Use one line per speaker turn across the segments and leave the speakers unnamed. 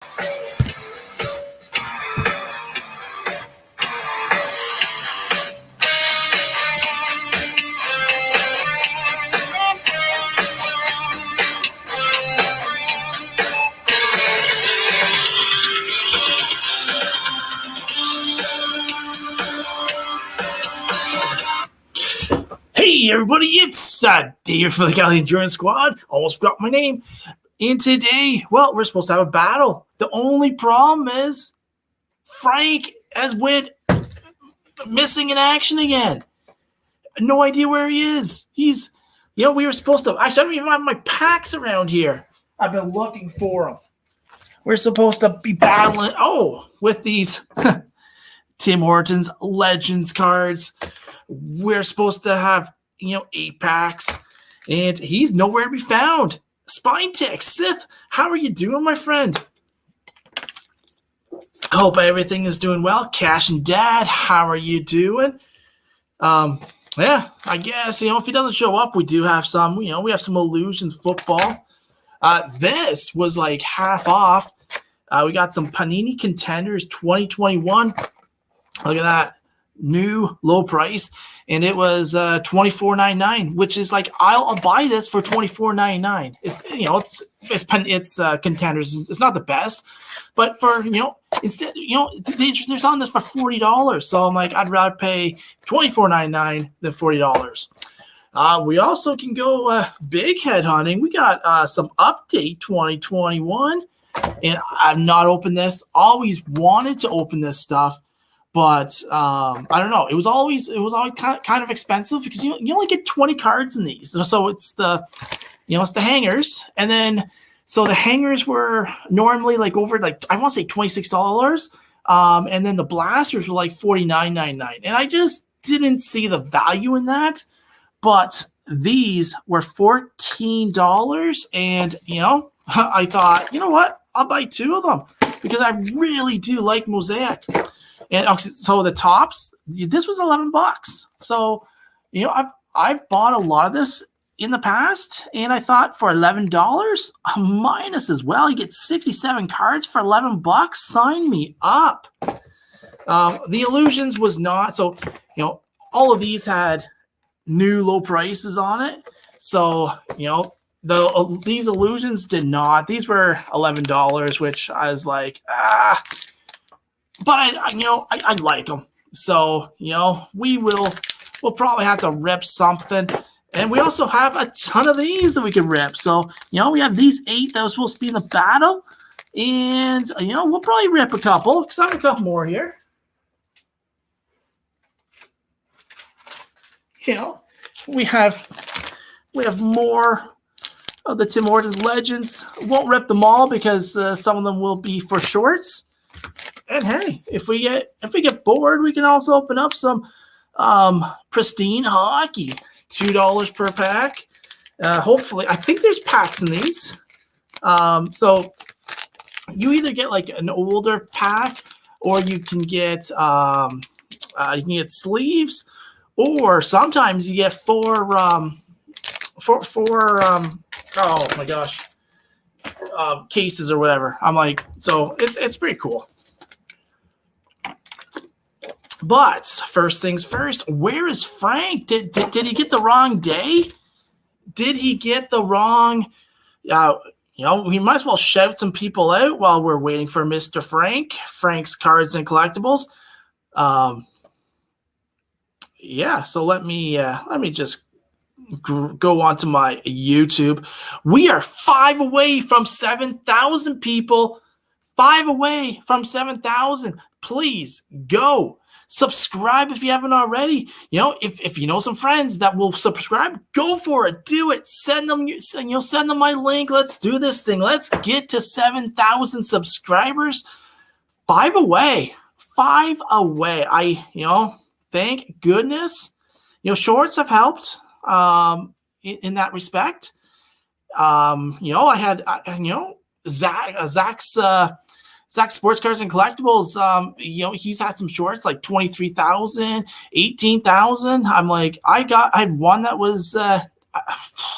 Hey everybody, it's Dave for the Galley Endurance Squad. Almost forgot my name. And today, well, we're supposed to have a battle. The only problem is Frank has went missing in action again. No idea where he is. He's, we were supposed to. Actually, I don't even have my packs around here. I've been looking for him. We're supposed to be battling. With these Tim Hortons Legends cards. We're supposed to have, 8 packs, and he's nowhere to be found. Spine Tech, Sith, how are you doing, my friend? Hope everything is doing well. Cash and Dad, how are you doing? Yeah, I guess, if he doesn't show up, we do have some, we have some Illusions football. This was like half off. We got some Panini Contenders 2021. Look at that. New low price, and it was $24.99, which is like I'll buy this for $24.99. It's Contenders. It's not the best, but for instead they're selling this for $40. So I'm like, I'd rather pay $24.99 than $40. We also can go big head hunting. We got some update 2021, and I've not opened this. Always wanted to open this stuff. But I don't know. It was always kind of expensive because you only get 20 cards in these. So it's it's the hangers, and then so the hangers were normally like over I want to say $26, and then the blasters were like $49.99, and I just didn't see the value in that. But these were $14, and I thought, you know what, I'll buy 2 of them because I really do like Mosaic. And so the tops, this was $11. So, I've bought a lot of this in the past, and I thought for $11, a minus as well. You get 67 cards for $11. Sign me up. The Illusions was not. So, all of these had new low prices on it. So, these Illusions did not. These were $11, which I was like, But I like them, so we'll probably have to rip something, and we also have a ton of these that we can rip. So we have these 8 that was supposed to be in the battle, and we'll probably rip a couple because I have a couple more here. We have more of the Tim Hortons Legends. Won't rip them all because some of them will be for shorts. And hey, if we get bored, we can also open up some pristine hockey. $2 per pack. Hopefully, I think there's packs in these. So you either get like an older pack, or you can get sleeves, or sometimes you get four. Oh my gosh, cases or whatever. I'm like, so it's pretty cool. But first things first, where is Frank? Did he get the wrong day? Did he get the wrong? We might as well shout some people out while we're waiting for Mr. Frank. Frank's Cards and Collectibles. So let me just go on to my YouTube. We are 5 away from 7,000 people. 5 away from 7,000. Please go. Subscribe if you haven't already. If you know some friends that will subscribe, go for it. Do it. Send them my link. Let's do this thing. Let's get to 7,000 subscribers. 5 away. 5 away. Thank goodness. Shorts have helped in that respect. I had Zach's Sports Cards and Collectibles, he's had some shorts like 23,000, 18,000. I'm like, I had one that was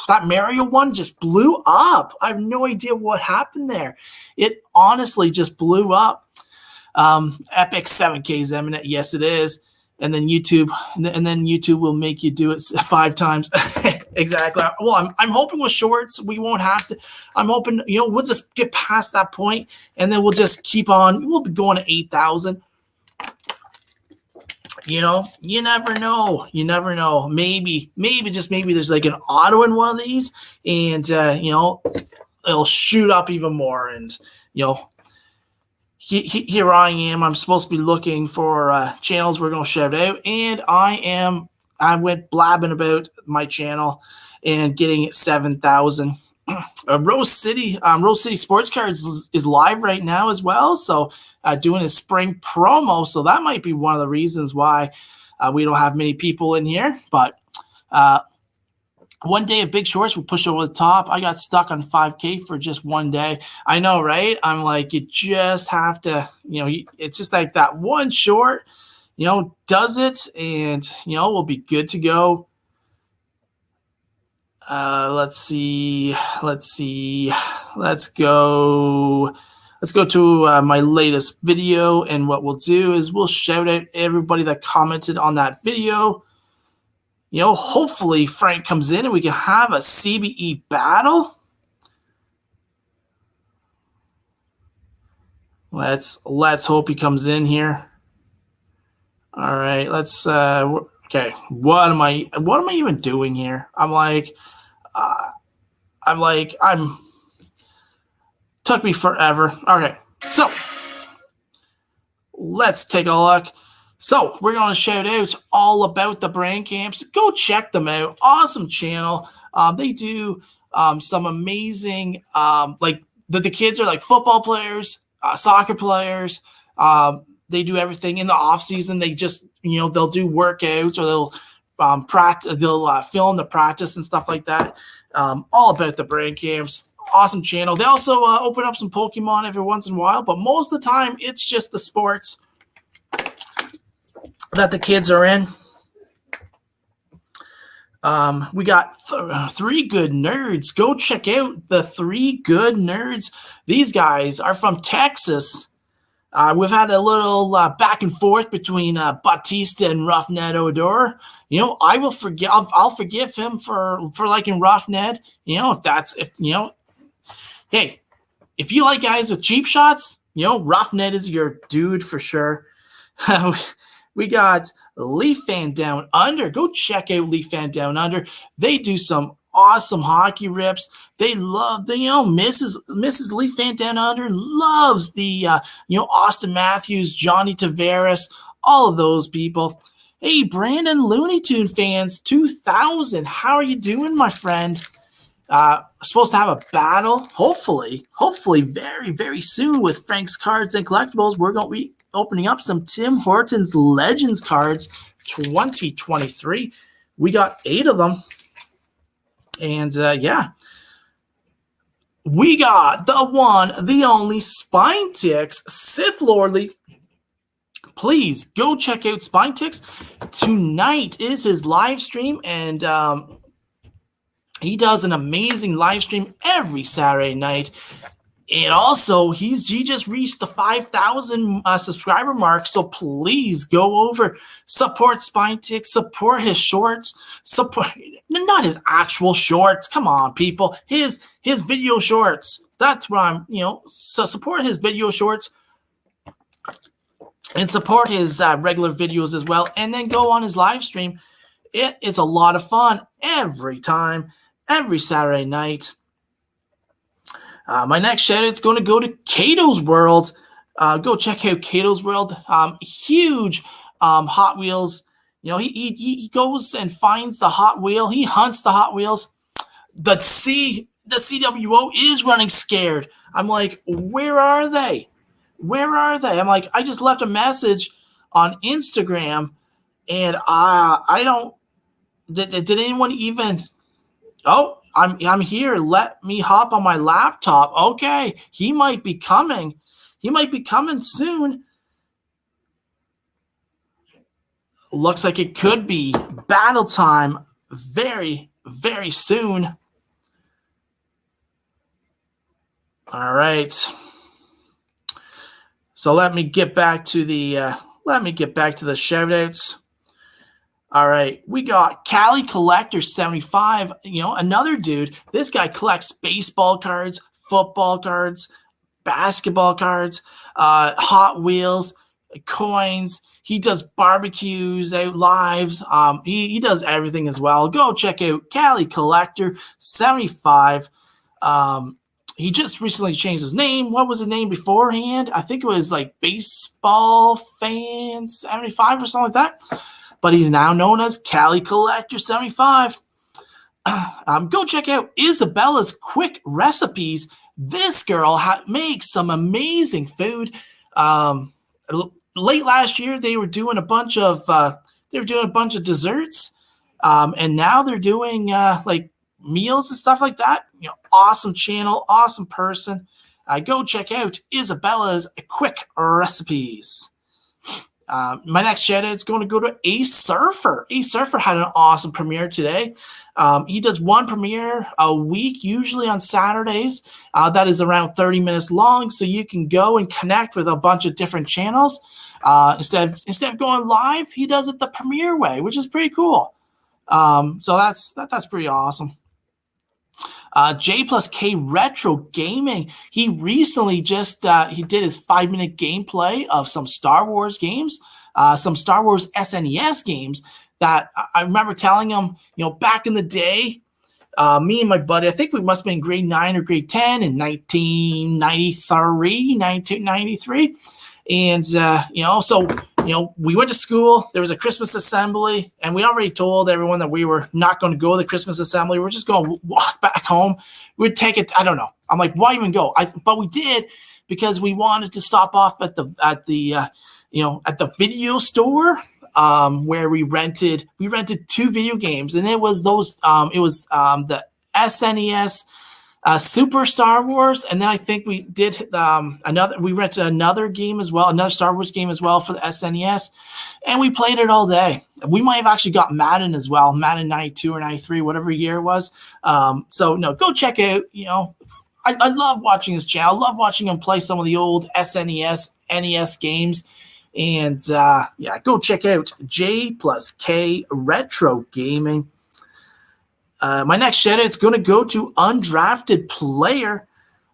that Mario one just blew up. I have no idea what happened there. It honestly just blew up. Epic 7K is imminent. Yes, it is. And then YouTube will make you do it 5 times. Exactly. Well, I'm hoping with shorts we won't have to. I'm hoping we'll just get past that point, and then we'll just keep on. We'll be going to 8,000. You never know. You never know. Maybe just maybe there's like an auto in one of these, and it'll shoot up even more. And here I am. I'm supposed to be looking for channels we're going to shout out, and I went blabbing about my channel and getting 7,000. Rose City Sports Cards is live right now as well, so doing a spring promo. So that might be one of the reasons why we don't have many people in here. But one day of Big Shorts will push over the top. I got stuck on 5K for just one day. I know, right? I'm like, you just have to, it's just like that one short, does it, and, we'll be good to go. Let's see. Let's go to my latest video, and what we'll do is we'll shout out everybody that commented on that video. Hopefully Frank comes in and we can have a CBE battle. Let's hope he comes in here. All right, let's okay. What am I even doing here? Took me forever. Okay, so let's take a look. So we're going to shout out all about the brand camps. Go check them out. Awesome channel. They do some amazing, like the kids are like football players, soccer players. They do everything in the off season. They just, they'll do workouts, or they'll practice. They'll film the practice and stuff like that. All about the brand camps. Awesome channel. They also open up some Pokemon every once in a while, but most of the time it's just the sports that the kids are in. We got 3 Good Nerds. Go check out the 3 Good Nerds. These guys are from Texas. We've had a little back and forth between Batista and Rough Ned Odor. I'll forgive him for liking Rough Ned. Hey, if you like guys with cheap shots, Rough Ned is your dude for sure. We got Leaf Fan Down Under. Go check out Leaf Fan Down Under. They do some awesome hockey rips. They love Mrs. Leaf Fan Down Under loves the Austin Matthews, Johnny Tavares, all of those people. Hey, Brandon Looney Tune fans, 2000. How are you doing, my friend? Supposed to have a battle, hopefully very, very soon with Frank's Cards and Collectibles. We're going to be opening up some Tim Hortons Legends cards 2023. We got 8 of them. And we got the one, the only Spine Ticks, Sith Lordly. Please go check out Spine Ticks. Tonight is his live stream, and he does an amazing live stream every Saturday night. And also, he just reached the 5,000 subscriber mark. So please go over, support Spine Tick, support his shorts, support not his actual shorts. Come on, people, his video shorts. That's what I'm, So support his video shorts and support his regular videos as well. And then go on his live stream. It's a lot of fun every time, every Saturday night. My next shout out is going to go to Cato's World. Go check out Cato's World. Huge Hot Wheels. He goes and finds the Hot Wheel. He hunts the Hot Wheels. The CWO is running scared. I'm like, where are they? Where are they? I'm like, I just left a message on Instagram, and I don't. Did anyone even? Oh. I'm here. Let me hop on my laptop. Okay, he might be coming. He might be coming soon. Looks like it could be battle time very, very soon. All right. So let me get back to the shoutouts. All right, we got Cali Collector 75. Another dude. This guy collects baseball cards, football cards, basketball cards, Hot Wheels, coins. He does barbecues, lives. He does everything as well. Go check out Cali Collector 75. He just recently changed his name. What was his name beforehand? I think it was like Baseball Fan 75 or something like that. But he's now known as Cali Collector 75. Go check out Isabella's Quick Recipes. This girl makes some amazing food. Late last year, they were doing a bunch of desserts, and now they're doing like meals and stuff like that. Awesome channel, awesome person. Go check out Isabella's Quick Recipes. My next shout out is going to go to Ace Surfer. Ace Surfer had an awesome premiere today. He does one premiere a week, usually on Saturdays. That is around 30 minutes long, so you can go and connect with a bunch of different channels. Instead of going live, he does it the premiere way, which is pretty cool. So that's pretty awesome. J plus K Retro Gaming. He recently just he did his 5-minute gameplay of some Star Wars games, some Star Wars SNES games that I remember telling him, back in the day, me and my buddy, I think we must have been grade 9 or grade 10 in 1993. And, we went to school. There was a Christmas assembly, and we already told everyone that we were not going to go to the Christmas assembly. We're just going to walk back home. We'd take it. I don't know. I'm like, why even go? But we did because we wanted to stop off at the video store where we rented 2 video games, and it was the SNES. Super Star Wars, and then I think we did we rented another game as well, another Star Wars game as well for the SNES, and we played it all day. We might have actually got Madden as well, Madden 92 or 93, whatever year it was. Go check out, I love watching his channel. I love watching him play some of the old SNES, NES games. And go check out J plus K Retro Gaming. My next shout out is going to go to Undrafted Player.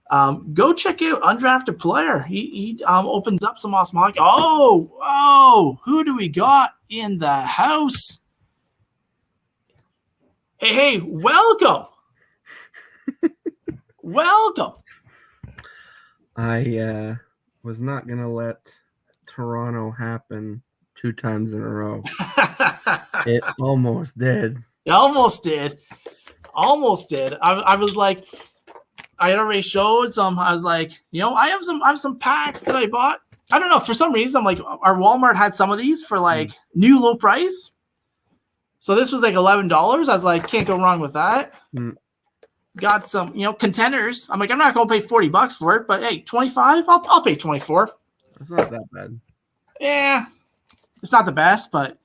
Go check out Undrafted Player. He opens up some awesome hockey. Oh, who do we got in the house? Hey, welcome. Welcome.
I was not going to let Toronto happen 2 times in a row. It almost did.
It almost did. I was like, I had already showed some. I was like, I have some packs that I bought. I don't know, for some reason, I'm like, our Walmart had some of these for like new low price. So this was like $11. I was like, can't go wrong with that. Got some, contenders. I'm like, I'm not going to pay $40 for it, but hey, 25, I'll pay 24.
It's not that bad.
Yeah, it's not the best, but.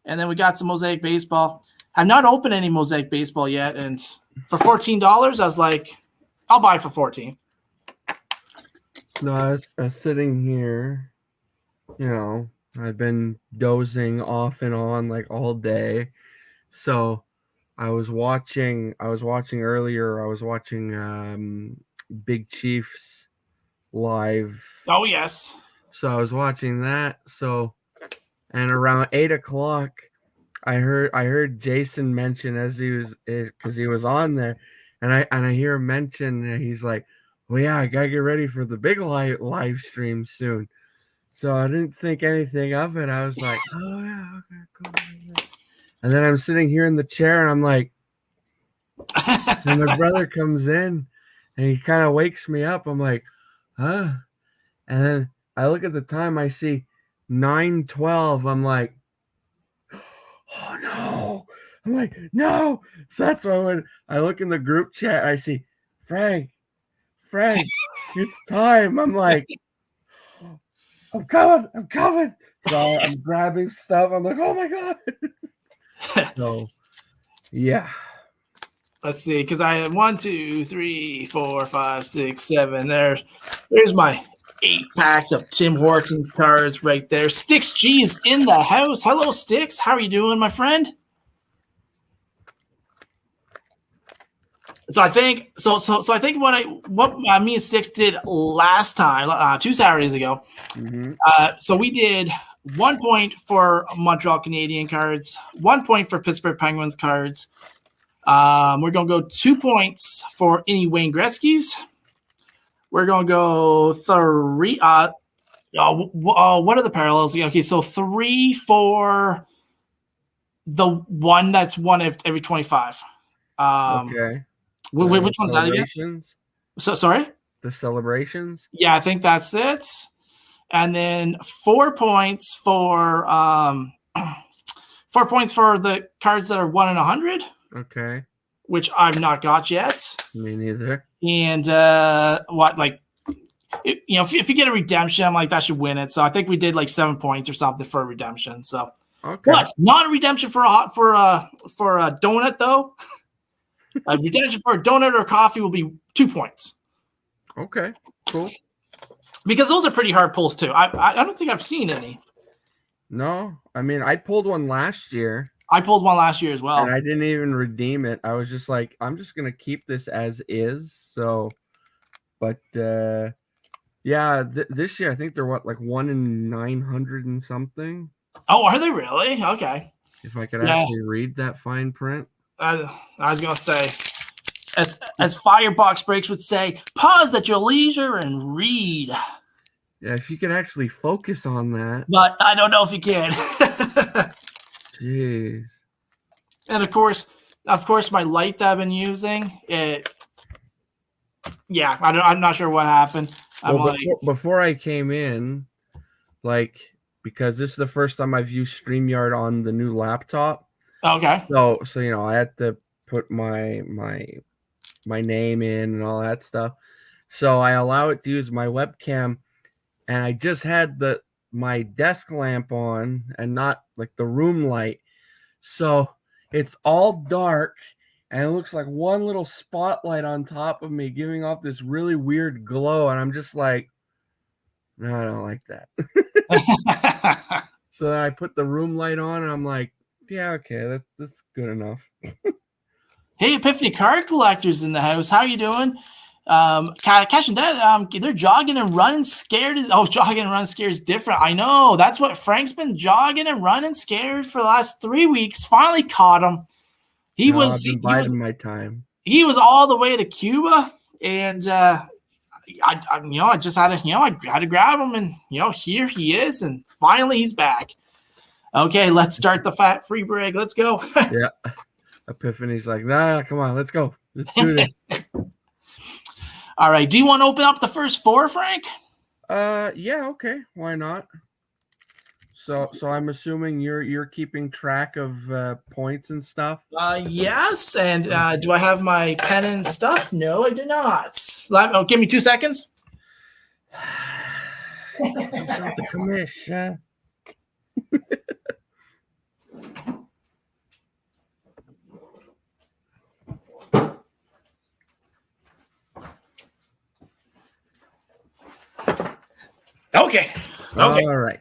And then we got some Mosaic Baseball. I've not opened any Mosaic Baseball yet, and for $14, I was like, I'll buy it for $14.
No, I was sitting here, I've been dozing off and on like all day. So I was watching earlier, Big Chiefs live.
Oh, yes.
So I was watching that. And around 8:00, I heard Jason mention because he was on there, and I hear him mention that he's like, well, yeah, I gotta get ready for the big live stream soon. So I didn't think anything of it. I was like, oh yeah, okay, cool. And then I'm sitting here in the chair, and I'm like, and my brother comes in, and he kind of wakes me up. I'm like, huh? And then I look at the time. I see 9:12. I'm like, oh no. I'm like, no. So that's why when I look in the group chat, I see Frank, it's time. I'm like, I'm coming. So I'm grabbing stuff. I'm like, oh my God. So yeah.
Let's see, because I had 1, 2, 3, 4, 5, 6, 7. There's my 8 packs of Tim Hortons cards right there. Sticks G is in the house. Hello, Sticks. How are you doing, my friend? So I think I think what me and Sticks did last time, 2 Saturdays ago. So we did 1 point for Montreal Canadian cards, 1 point for Pittsburgh Penguins cards. We're gonna go 2 points for any Wayne Gretzky's. We're gonna go 3. What are the parallels? Okay, so 3 for the one that's one every 25.
Okay.
Which one's that again? So sorry.
The celebrations.
Yeah, I think that's it. And then 4 points for 4 points for the cards that are 1 in 100.
Okay.
Which I've not got yet.
Me neither.
And if you get a redemption, I'm like, that should win it. So I think we did like 7 points or something for a redemption. So,
okay.
But not a redemption for a donut though. A redemption for a donut or a coffee will be 2 points.
Okay, cool.
Because those are pretty hard pulls too. I don't think I've seen any.
No, I mean I pulled one last year.
I pulled one last year as well.
And I didn't even redeem it. I was just like, I'm just gonna keep this as is. So, but yeah, this year I think they're like 1 in 900 and something.
Oh, are they really? Okay.
If I could actually read that fine print.
I was gonna say, as Firebox Breaks would say, pause at your leisure and read.
Yeah, if you could actually focus on that.
But I don't know if you can.
Jeez.
And of course, my light that I've been using, I'm not sure what happened.
Before I came in, like, because this is the first time I've used StreamYard on the new laptop.
Okay.
So I had to put my name in and all that stuff. So I allow it to use my webcam, and I just had my desk lamp on and not like the room light. So it's all dark and it looks like one little spotlight on top of me giving off this really weird glow. And I'm just like, no, I don't like that. So then I put the room light on and I'm like, yeah, okay, that's good enough.
Hey, Epiphany Card Collectors in the house. How you doing? Cash and Dad, they're jogging and running scared. Jogging and running scared is different. I know. That's what Frank's been jogging and running scared for the last 3 weeks. Finally caught him.
I've been biding my time.
He was all the way to Cuba, and I just had to, I had to grab him, and here he is, and finally he's back. Okay, let's start the fat free break. Let's go.
Yeah. Epiphany's like, nah, come on, let's go. Let's do this.
All right. Do you want to open up the first 4, Frank?
Yeah, okay. Why not? So I'm assuming you're keeping track of points and stuff?
Yes. And do I have my pen and stuff? No, I do not. Give me 2 seconds.
The commission.
Okay.
All right.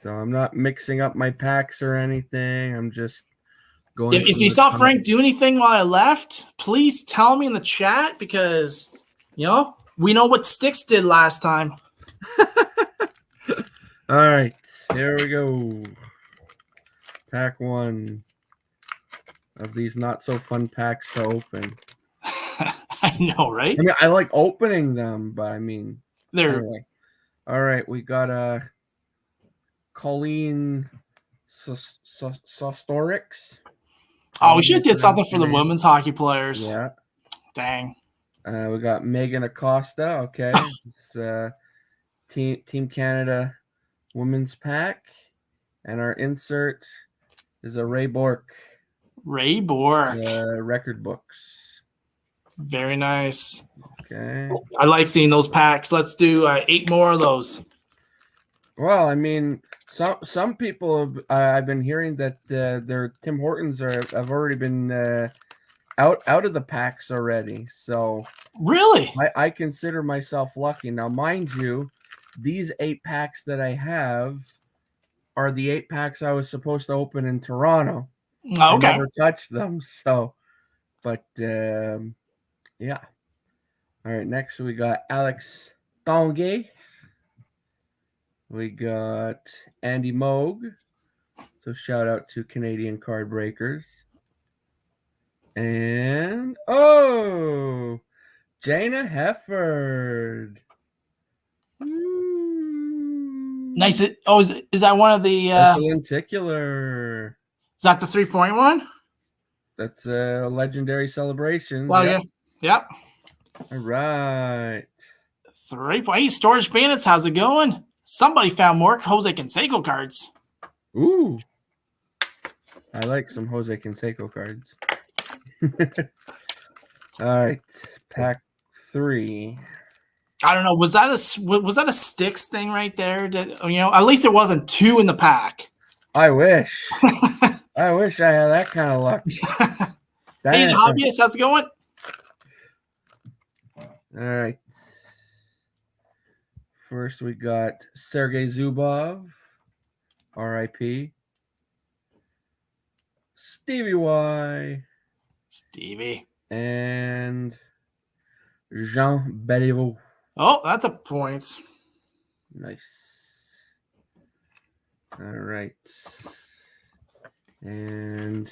So I'm not mixing up my packs or anything. I'm just going.
If you saw Frank do anything while I left, please tell me in the chat because, we know what Sticks did last time.
All right. Here we go. Pack 1 of these not so fun packs to open.
I know, right?
I mean, I like opening them, but I mean,
they're
anyway. All right, we got Colleen Sostorix.
Oh, we should have did something for the women's hockey players.
Yeah.
Dang.
We got Megan Acosta. Okay. It's Team Canada women's pack. And our insert is a Ray Bork.
Ray Bork.
Record books.
Very nice.
Okay.
I like seeing those packs. Let's do 8 more of those.
Well, I mean, some people have, I've been hearing that their Tim Hortons have already been out of the packs already. So
Really?
I consider myself lucky. Now, mind you, these 8 packs that I have are the 8 packs I was supposed to open in Toronto. I
Okay.
never touched them. So, but yeah. All right, next we got Alex Tanguay. We got Andy Moog. So shout out to Canadian Card Breakers. And Jana Hefford.
Nice. Oh, is that one of the?
That's a lenticular.
Is that the 3-point one?
That's a legendary celebration.
Well, yeah. Yep.
All right.
3-point. Hey, Storage Bandits, how's it going? Somebody found more Jose Canseco cards.
Ooh. I like some Jose Canseco cards. All right. Pack 3.
I don't know. Was that a sticks thing right there? At least it wasn't 2 in the pack.
I wish. I wish I had that kind of luck.
Hey, the hobbyist, how's it going?
All right. First, we got Sergei Zubov, R.I.P. Stevie Y.
Stevie.
And Jean Beliveau.
Oh, that's a point.
Nice. All right. And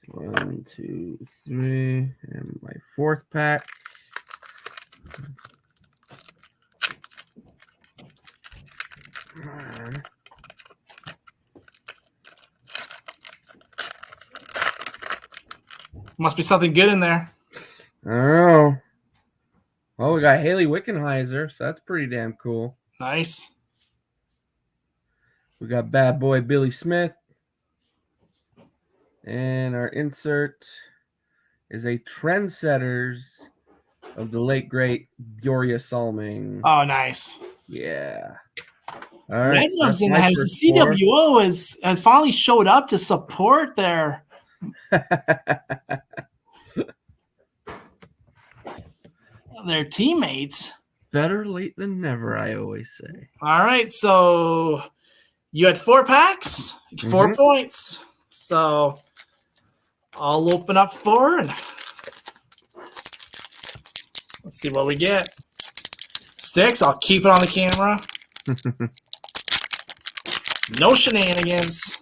1, 2, 3. And my 4th pack.
Must be something good in there.
I don't know. Well, we got Haley Wickenheiser, so that's pretty damn cool.
Nice.
We got bad boy Billy Smith. And our insert is a Trendsetters of the late, great Bjoria Salming.
Oh, nice.
Yeah. All right.
Redrum's in the house. The CWO has finally showed up to support their teammates.
Better late than never, I always say.
All right, so you had 4 packs, 4 points. So I'll open up 4 and let's see what we get. Sticks, I'll keep it on the camera. No shenanigans.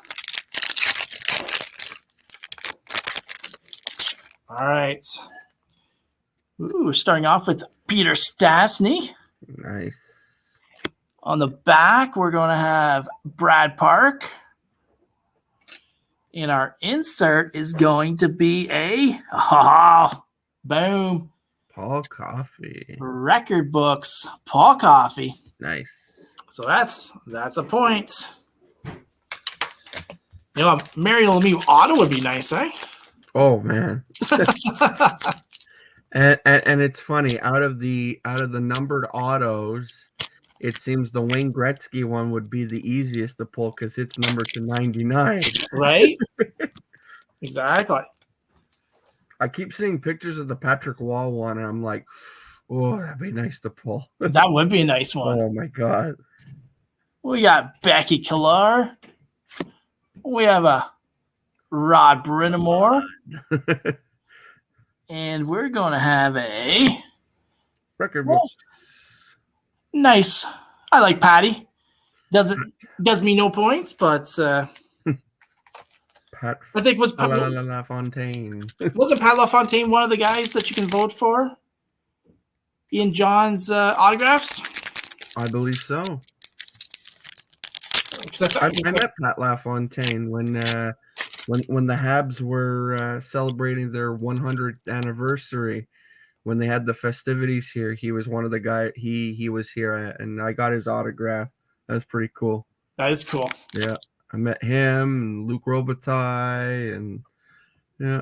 All right. Ooh, starting off with Peter Stastny.
Nice.
On the back, we're going to have Brad Park. And our insert is going to be boom.
Paul Coffey.
Record books, Paul Coffey.
Nice.
So that's a point. Mario Lemieux auto would be nice, eh?
Oh man. and it's funny, out of the numbered autos, it seems the Wayne Gretzky one would be the easiest to pull because it's numbered to 99.
Right? Exactly.
I keep seeing pictures of the Patrick Wall one, and I'm like, oh, that'd be nice to pull.
That would be a nice one.
Oh my god.
We got Becky Killar. We have a Rod Brindamore. And we're going to have a
record book.
Nice. I like Patty. Does me no points, but
Pat
I think wasn't Pat LaFontaine one of the guys that you can vote for? Ian John's autographs?
I believe so. I met Pat LaFontaine when the Habs were celebrating their 100th anniversary. When they had the festivities here, he was one of the guys. He was here, and I got his autograph. That was pretty cool.
That is cool.
Yeah, I met him and Luc Robitaille, and yeah.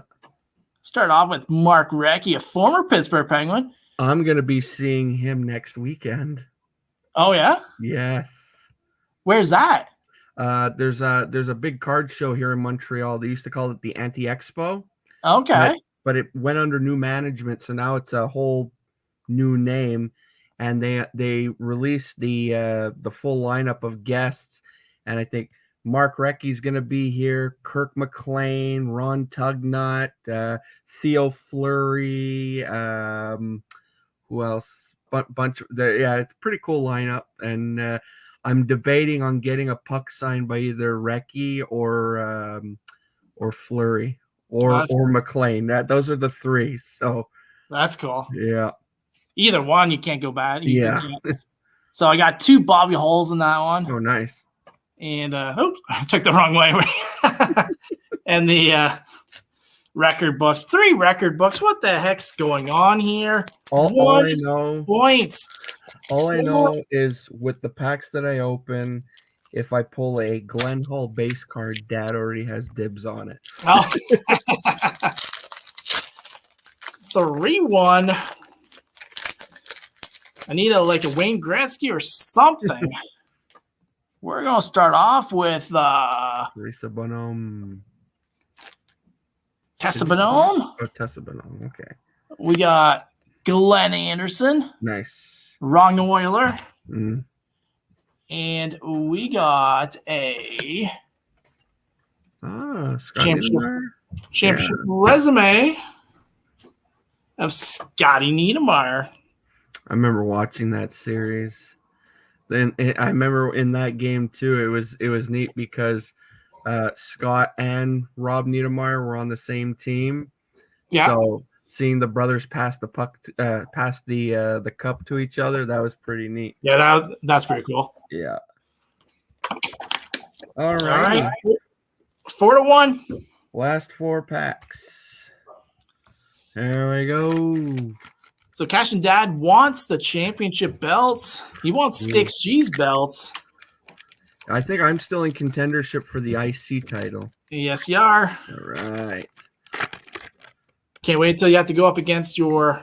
Start off with Mark Recchi, a former Pittsburgh Penguin.
I'm gonna be seeing him next weekend.
Oh yeah?
Yes.
Where's that?
There's a big card show here in Montreal. They used to call it the Anti-Expo.
Okay.
But it went under new management, so now it's a whole new name, and they released the full lineup of guests, and I think Mark Recchi's going to be here, Kirk McLean, Ron Tugnut, Theo Fleury, who else? Bunch of yeah, it's a pretty cool lineup, and I'm debating on getting a puck signed by either Recchi or Fleury or McLean. Those are the three. So
that's cool.
yeah.
Either one, you can't go bad.
Yeah.
So I got 2 Bobby Holes in that one.
Oh, nice.
And oops, I took the wrong way. And the record books, 3 record books. What the heck's going on here?
All I know
points.
All I know is with the packs that I open, if I pull a Glenn Hall base card, Dad already has dibs on it.
Oh. 3-1. I need a Wayne Gretzky or something. We're gonna start off with
Teresa Bonhomme.
Tessa Bonhomme.
Oh, Tessa Bonhomme. Okay.
We got Glenn Anderson.
Nice.
Ron Euler.
Mm.
And we got a championship resume of Scotty Niedermayer.
I remember watching that series. Then I remember in that game too. It was neat because Scott and Rob Niedermayer were on the same team.
Yeah.
So seeing the brothers pass the puck, pass the cup to each other, that was pretty neat.
Yeah, that's pretty cool.
Yeah. All right.
4-1.
Last 4 packs. There we go.
So Cash and Dad wants the championship belts. He wants Sticks G's belts.
I think I'm still in contendership for the IC title.
Yes, you are.
All right.
Can't wait until you have to go up against your.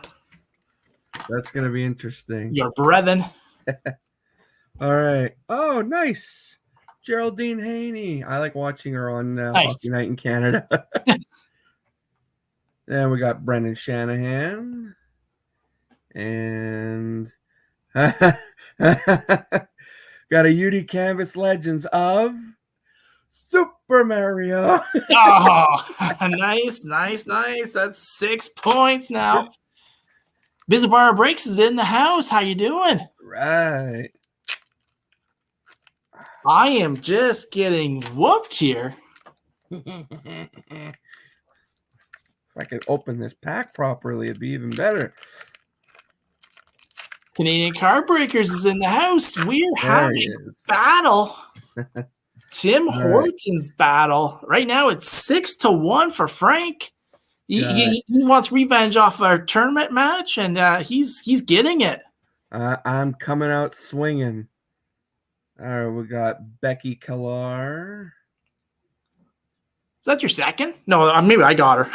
That's going to be interesting.
Your brethren.
All right. Oh, nice. Geraldine Haney. I like watching her on Hockey Night in Canada. Then we got Brendan Shanahan. And got a UD Canvas Legends of Super Mario.
Oh, nice. That's 6 points now. Bizarre Breaks is in the house. How you doing?
Right.
I am just getting whooped here.
If I could open this pack properly, it'd be even better.
Canadian Card Breakers is in the house. We're having a battle. Tim Horton's battle. Right now it's 6-1 for Frank. He wants revenge off our tournament match, and he's getting it.
I'm coming out swinging. All right, we got Becky Killar.
Is that your second? No, maybe I got her.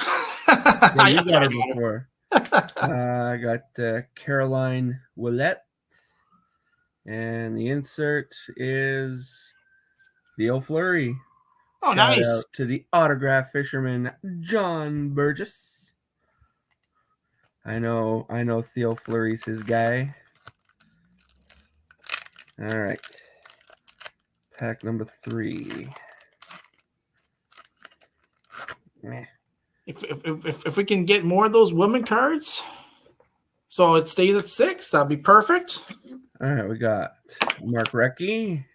Yeah, you got her before. I got Caroline Ouellette. And the insert is Theo Fleury.
Oh,
Shout
nice.
out to the autograph fisherman, John Burgess. I know Theo Fleury's his guy. All right. Pack number 3.
If we can get more of those women cards, so it stays at 6, that'd be perfect.
All right, we got Mark Recchi,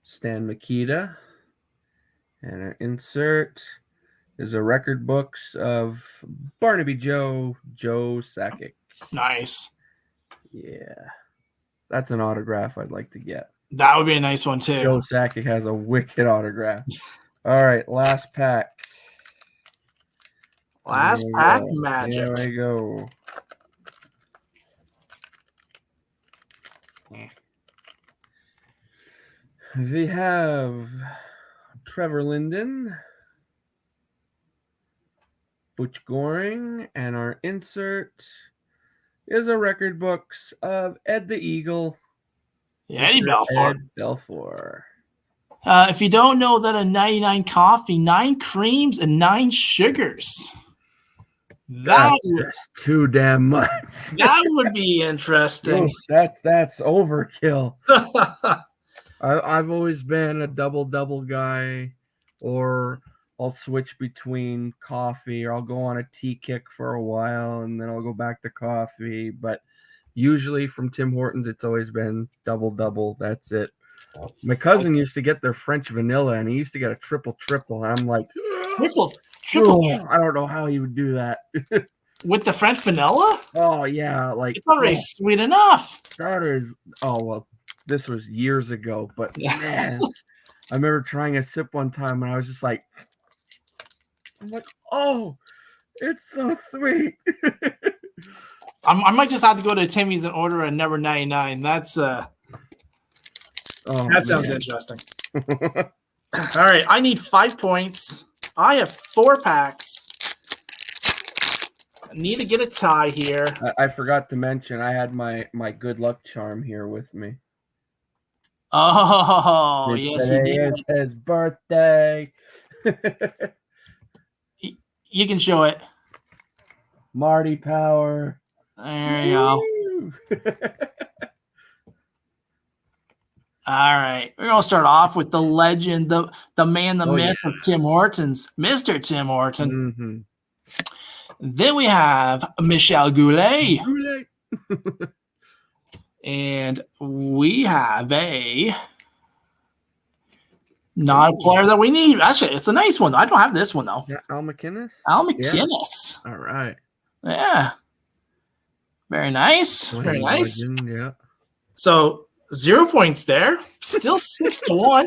Stan Mikita, and our insert is a record books of Barnaby Joe Sakic.
Nice.
Yeah, that's an autograph I'd like to get.
That would be a nice one too.
Joe Sakic has a wicked autograph. All right, last pack.
Last pack magic.
There we go. We have Trevor Linden, Butch Goring, and our insert is a record books of Ed the Eagle.
Yeah, Eddie Belfour.
Ed Belfour.
If you don't know that a 99 coffee, 9 creams and 9 sugars.
That's just too damn much.
That would be interesting.
Ooh, that's overkill. I've always been a double guy, or I'll switch between coffee, or I'll go on a tea kick for a while and then I'll go back to coffee. But usually from Tim Hortons, it's always been double. That's it. My cousin used to get their French vanilla, and he used to get a triple. And I'm like,
triple.
I don't know how he would do that.
With the French vanilla?
Oh yeah, like
it's already sweet enough.
Starters. Oh well, this was years ago, but man, I remember trying a sip one time, and I was just like, I'm like, oh, it's so sweet.
I might just have to go to Timmy's and order a number 99. That's that sounds interesting. All right, I need 5 points. I have 4 packs. I need to get a tie here.
I forgot to mention I had my good luck charm here with me.
Oh, yes,
today is his birthday.
You can show it.
Marty Power.
There you go. All right. We're going to start off with the legend, the man, the myth of Tim Hortons, Mr. Tim Horton. Then we have Michel Goulet. And we have not a player that we need. Actually, it's a nice one. I don't have this one, though.
Yeah, Al McInnes.
Yeah.
All right.
Yeah. Very nice. Very nice.
Legend, yeah.
So 0 points there. Still 6-1.
All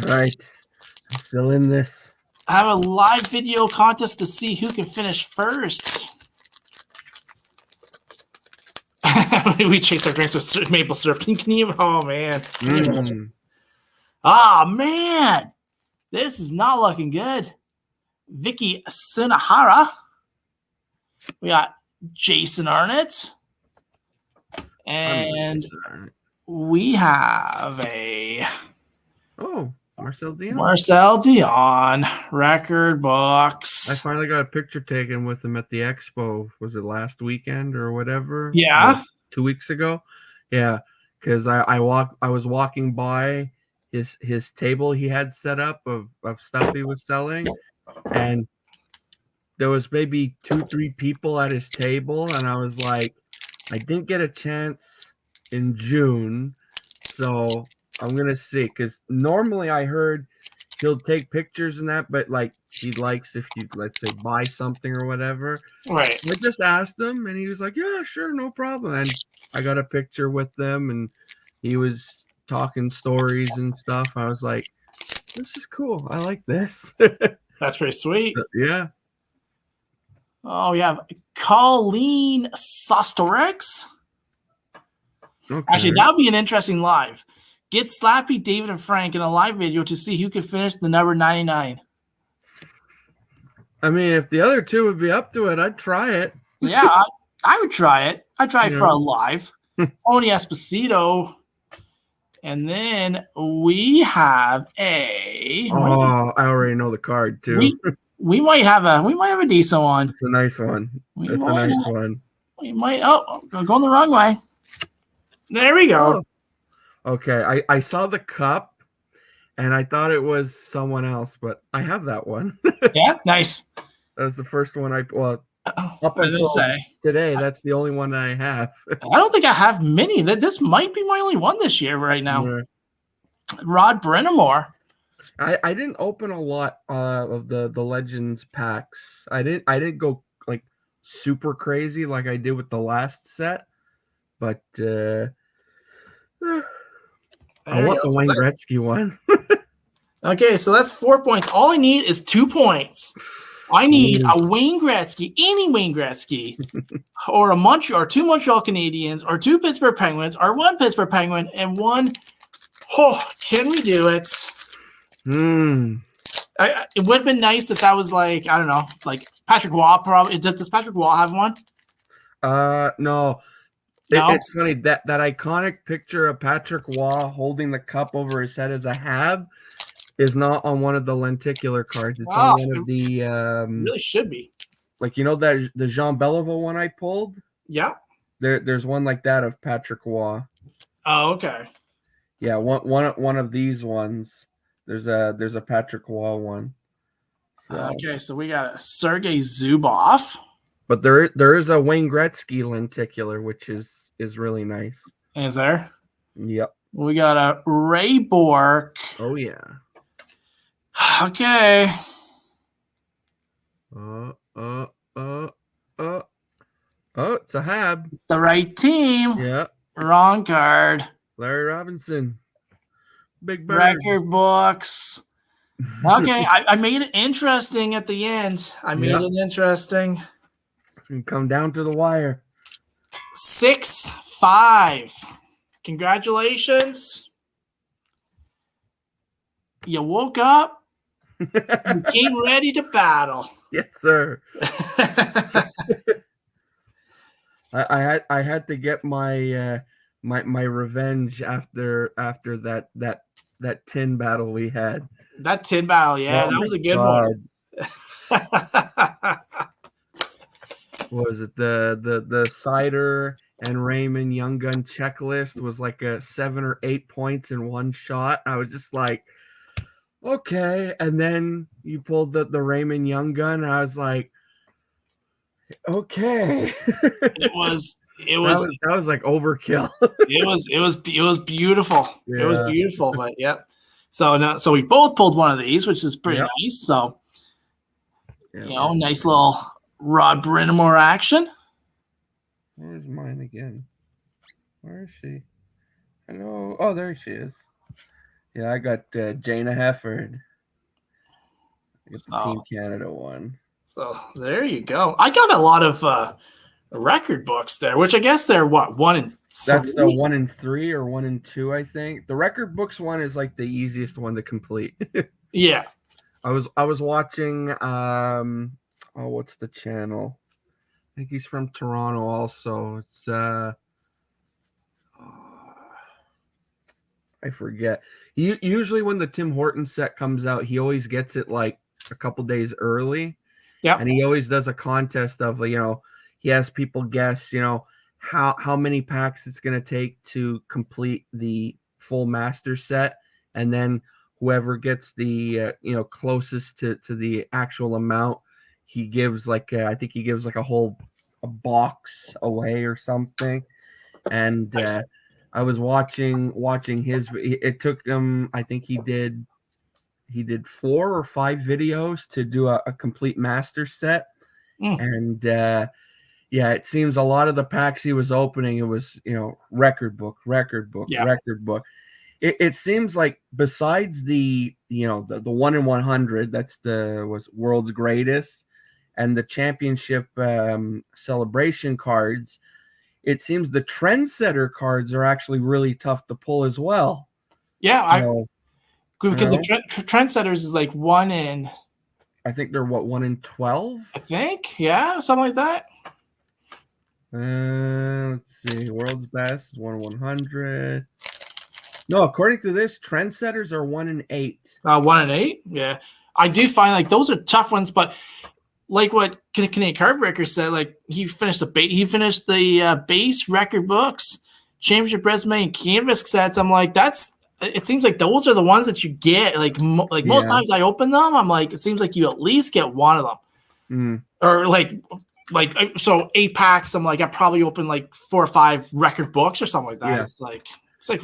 right. I'm still in this.
I have a live video contest to see who can finish first. We chase our drinks with maple syrup. Can you? Oh, man. Man. This is not looking good. Vicky Sinahara. We got Jason Arnott. And we have Marcel Dion record box.
I finally got a picture taken with him at the expo. Was it last weekend or whatever?
Yeah.
2 weeks ago. Yeah. Because I was walking by his table he had set up of stuff he was selling, and there was maybe 2-3 people at his table, and I was like, I didn't get a chance in June, so I'm gonna see, because normally I heard he'll take pictures and that, but like he likes if you, let's say, buy something or whatever.
Right.
I just asked him, and he was like, yeah, sure, no problem. And I got a picture with them, and he was talking stories and stuff. I was like, this is cool. I like this.
That's pretty sweet.
Yeah.
Oh, yeah. Colleen Sostorex.
Okay.
Actually, that would be an interesting live. Get Slappy, David, and Frank in a live video to see who can finish the number 99.
I mean, if the other two would be up to it, I'd try it.
Yeah, I would try it. I'd try it for a live. Tony Esposito. And then we have
I already know the card too.
We might have a decent one.
It's a nice one. It's a nice one.
We might going the wrong way. There we go.
Oh. Okay. I saw the cup and I thought it was someone else, but I have that one.
Yeah, nice.
That was the first one up until today, that's the only one I have.
I don't think I have many. This might be my only one this year right now. Yeah. Rod Brennamore.
I didn't open a lot of the Legends packs. I didn't go like super crazy like I did with the last set, but I want the Wayne Gretzky one.
Okay, so that's 4 points. All I need is 2 points. I need a Wayne Gretzky, any Wayne Gretzky, or two Montreal Canadiens, or 2 Pittsburgh Penguins, or 1 Pittsburgh Penguin, and 1. Oh, can we do it? It would have been nice if that was like, I don't know, like Patrick Waugh. Probably does Patrick Waugh have one?
No.
No.
It's funny that iconic picture of Patrick Waugh holding the cup over his head as a hab is not on one of the lenticular cards. It's on
Oh,
one of the
really should be.
like that the Jean Beliveau one I pulled.
Yeah.
There's one like that of Patrick Waugh.
Oh, okay.
Yeah, one of these ones. There's a Patrick Waugh one. So.
Okay, so we got a Sergei Zubov.
But there is a Wayne Gretzky lenticular, which is really nice.
Is there?
Yep.
We got a Ray Bork.
Oh yeah.
Okay.
It's a Hab.
It's the right team.
Yeah.
Wrong card.
Larry Robinson. Big Bird.
Record books. Okay, I made it interesting at the end. I made it interesting.
And come down to the wire.
6-5. Congratulations. You woke up. You came ready to battle.
Yes, sir. I had to get my my revenge after that tin battle we had.
That tin battle, yeah, that was a good one.
What was it? The Cider and Raymond Young Gun checklist was like a 7 or 8 points in one shot. I was just like, okay. And then you pulled the Raymond Young Gun, and I was like, okay.
It was
that was like overkill.
it was beautiful.
Yeah.
It was beautiful, but yeah. So we both pulled one of these, which is pretty nice. So nice little Rod Brindamore action.
Where's mine again? Where is she? I know. Oh, there she is. Yeah, I got Jana Hefford. I got the Team Canada one.
So there you go. I got a lot of record books there, which I guess they're what, 1 and 3?
That's the 1 and 3 or 1 and 2, I think. The record books one is like the easiest one to complete.
Yeah.
I was watching what's the channel? I think he's from Toronto also. It's I forget. Usually when the Tim Horton set comes out, he always gets it like a couple days early.
Yeah.
And he always does a contest of, he has people guess, how many packs it's going to take to complete the full master set. And then whoever gets the, closest to the actual amount, he gives I think he gives like a box away or something. And I was watching his, it took him, I think he did 4 or 5 videos to do a complete master set. And it seems a lot of the packs he was opening, it was, record book. It seems like besides the 1 in 100, that's was world's greatest, and the championship celebration cards, it seems the trendsetter cards are actually really tough to pull as well.
Yeah, because the trendsetters is like 1 in.
I think they're 1 in 12.
I think, yeah, something like that.
Let's see, world's best is 1 in 100. No, according to this, trendsetters are 1 in 8.
1 in 8, yeah. I do find like those are tough ones, but like what Canadian Card Breaker said, like he finished the base record books, championship resume, and canvas sets. I'm like, it seems like those are the ones that you get. Like most times I open them, I'm like, it seems like you at least get one of them, or like so 8 packs. I'm like, I probably open like 4 or 5 record books or something like that. Yeah. It's like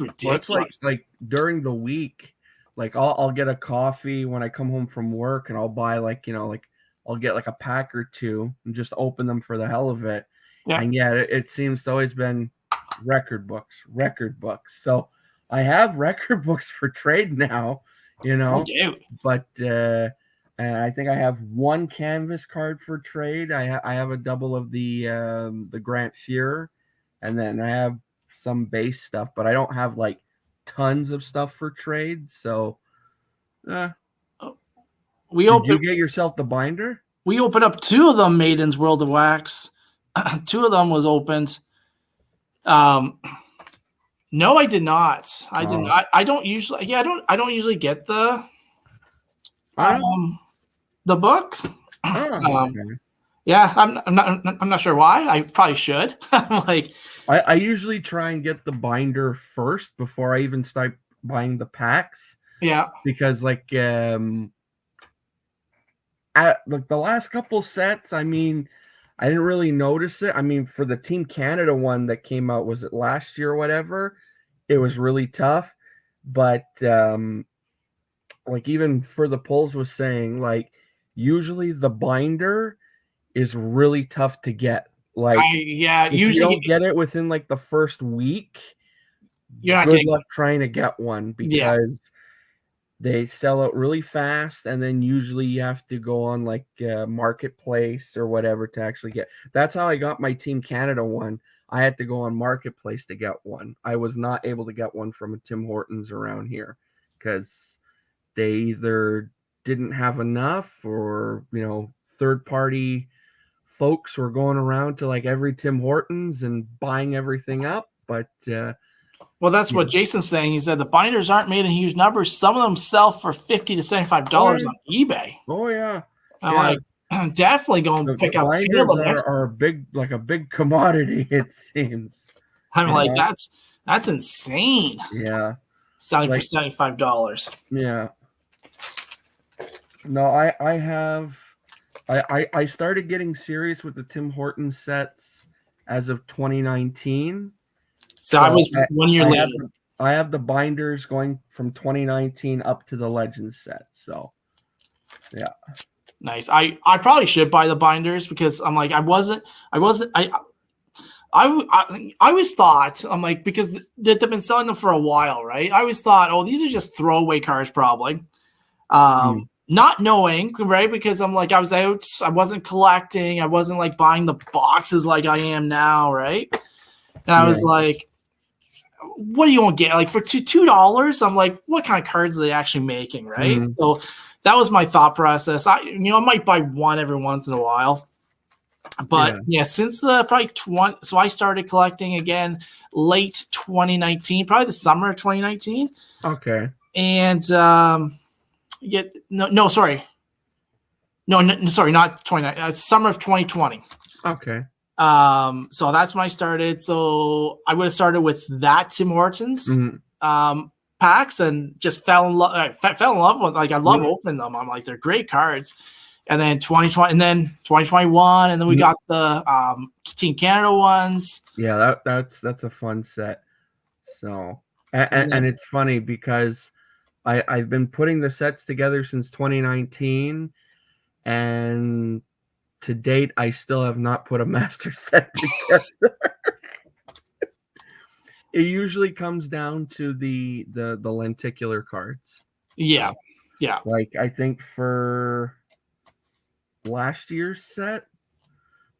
ridiculous.
Well, it's like during the week, like I'll get a coffee when I come home from work, and I'll buy I'll get like a pack or 2 and just open them for the hell of it. Yeah. And it seems to always been record books. So I have record books for trade now, but and I think I have 1 canvas card for trade. I have a double of the Grant Fuhrer, and then I have some base stuff, but I don't have like tons of stuff for trade. So did you get yourself the binder?
We opened up 2 of them, Maiden's World of Wax. 2 of them was opened. No, I did not. I did
Oh.
not. I don't usually. Yeah, I don't usually get
Oh,
the book.
okay.
Yeah, I'm not sure why. I probably should. Like,
I usually try and get the binder first before I even start buying the packs,
yeah,
because like at like the last couple sets, I mean, I didn't really notice it. I mean, for the Team Canada one that came out, was it last year or whatever? It was really tough. But like even for the polls was saying, like, usually the binder is really tough to get. Like,
yeah.
if you
Usually,
don't get it within like the first week,
you're not
good
getting.
luck trying to get one,
Yeah.
because they sell out really fast, and then usually you have to go on like Marketplace or whatever to actually get. That's how I got my Team Canada one. I had to go on Marketplace to get one. I was not able to get one from a Tim Hortons around here because they either didn't have enough, or third party folks were going around to like every Tim Hortons and buying everything up. But
Well, that's
yeah.
what Jason's saying. He said the binders aren't made in huge numbers. Some of them sell for $50 to $75 on eBay.
Oh yeah.
I'm
Yeah.
like, definitely go and
The
pick up 10 of
binders
them next.
are a big commodity, it seems.
I'm like,
Yeah.
that's insane.
Yeah.
Selling for
Like,
$75.
yeah. No, I started getting serious with the Tim Hortons sets as of 2019.
So I was 1 year
I
later.
have I have the binders going from 2019 up to the Legends set. So yeah.
Nice. I probably should buy the binders because I'm like, I always thought, I'm like, because they've been selling them for a while, right? I always thought, oh, these are just throwaway cards probably. Not knowing, right? Because I'm like, I was out, I wasn't collecting, I wasn't like buying the boxes like I am now, right? And I was like, what do you want to get? Like for $2, I'm like, what kind of cards are they actually making, right? So that was my thought process. I might buy one every once in a while. But yeah, since probably so I started collecting again late 2019, probably the summer of 2019.
Okay.
And sorry, not 29. Summer of 2020.
Okay.
So that's when I started. So I would have started with that Tim Hortons packs and just fell in love. Fell in love with, like, I love opening them. I'm like, they're great cards. And then 2020, and then 2021, and then we got the Team Canada ones.
Yeah, that's a fun set. So and it's funny because I've been putting the sets together since 2019, and to date I still have not put a master set together. It usually comes down to the lenticular cards.
Yeah.
Like, I think for last year's set,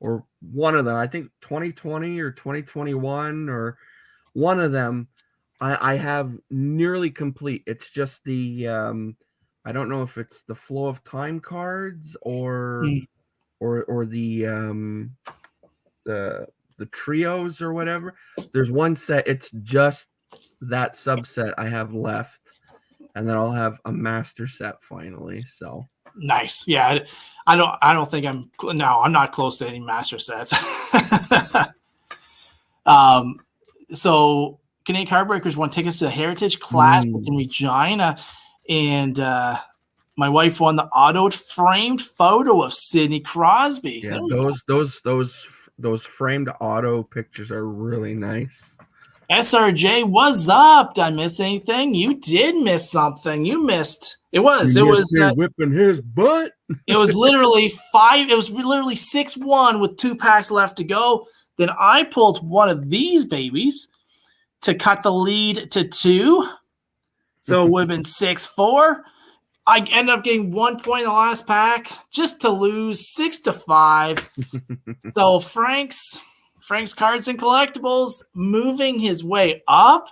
or one of them, I think 2020 or 2021 or one of them, I have nearly complete. It's just the I don't know if it's the Flow of Time cards or the trios or whatever. There's one set, it's just that subset I have left, and then I'll have a master set finally. So
nice. Yeah, I don't think I'm not close to any master sets. So Canadian Card Breakers won tickets to Heritage Classic in Regina, and my wife won the auto-framed photo of Sidney Crosby.
Yeah, those framed auto pictures are really nice.
SRJ, what's up? Did I miss anything? You did miss something. You missed. It was
whipping his butt.
It was literally 6-1 with 2 packs left to go. Then I pulled one of these babies to cut the lead to 2. So it would have been 6-4. I ended up getting 1 point in the last pack just to lose 6-5. So Frank's Cards and Collectibles moving his way up.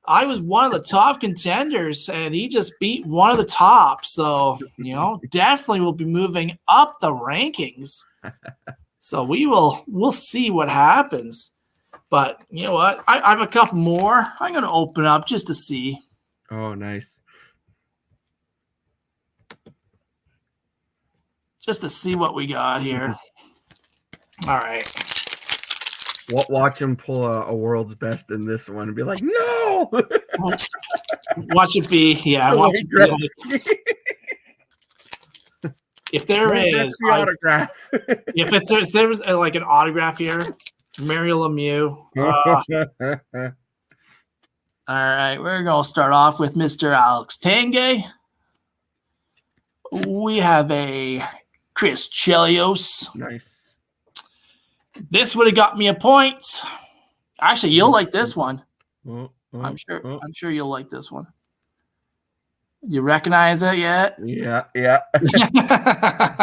I was one of the top contenders, and he just beat one of the top. So, definitely will be moving up the rankings. So we'll see what happens. But you know what? I have a couple more. I'm going to open up just to see.
Oh, nice.
Just to see what we got here. All right.
Watch him pull a world's best in this one and be like, no!
Watch it be. Yeah, watch it be. If there is
the autograph.
if there's like an autograph here, Mario Lemieux. All right, we're going to start off with Mr. Alex Tanguay. We have a Chris Chelios.
Nice.
This would have got me a point. Actually, you'll like this one. I'm sure you'll like this one. You recognize it yet?
Yeah.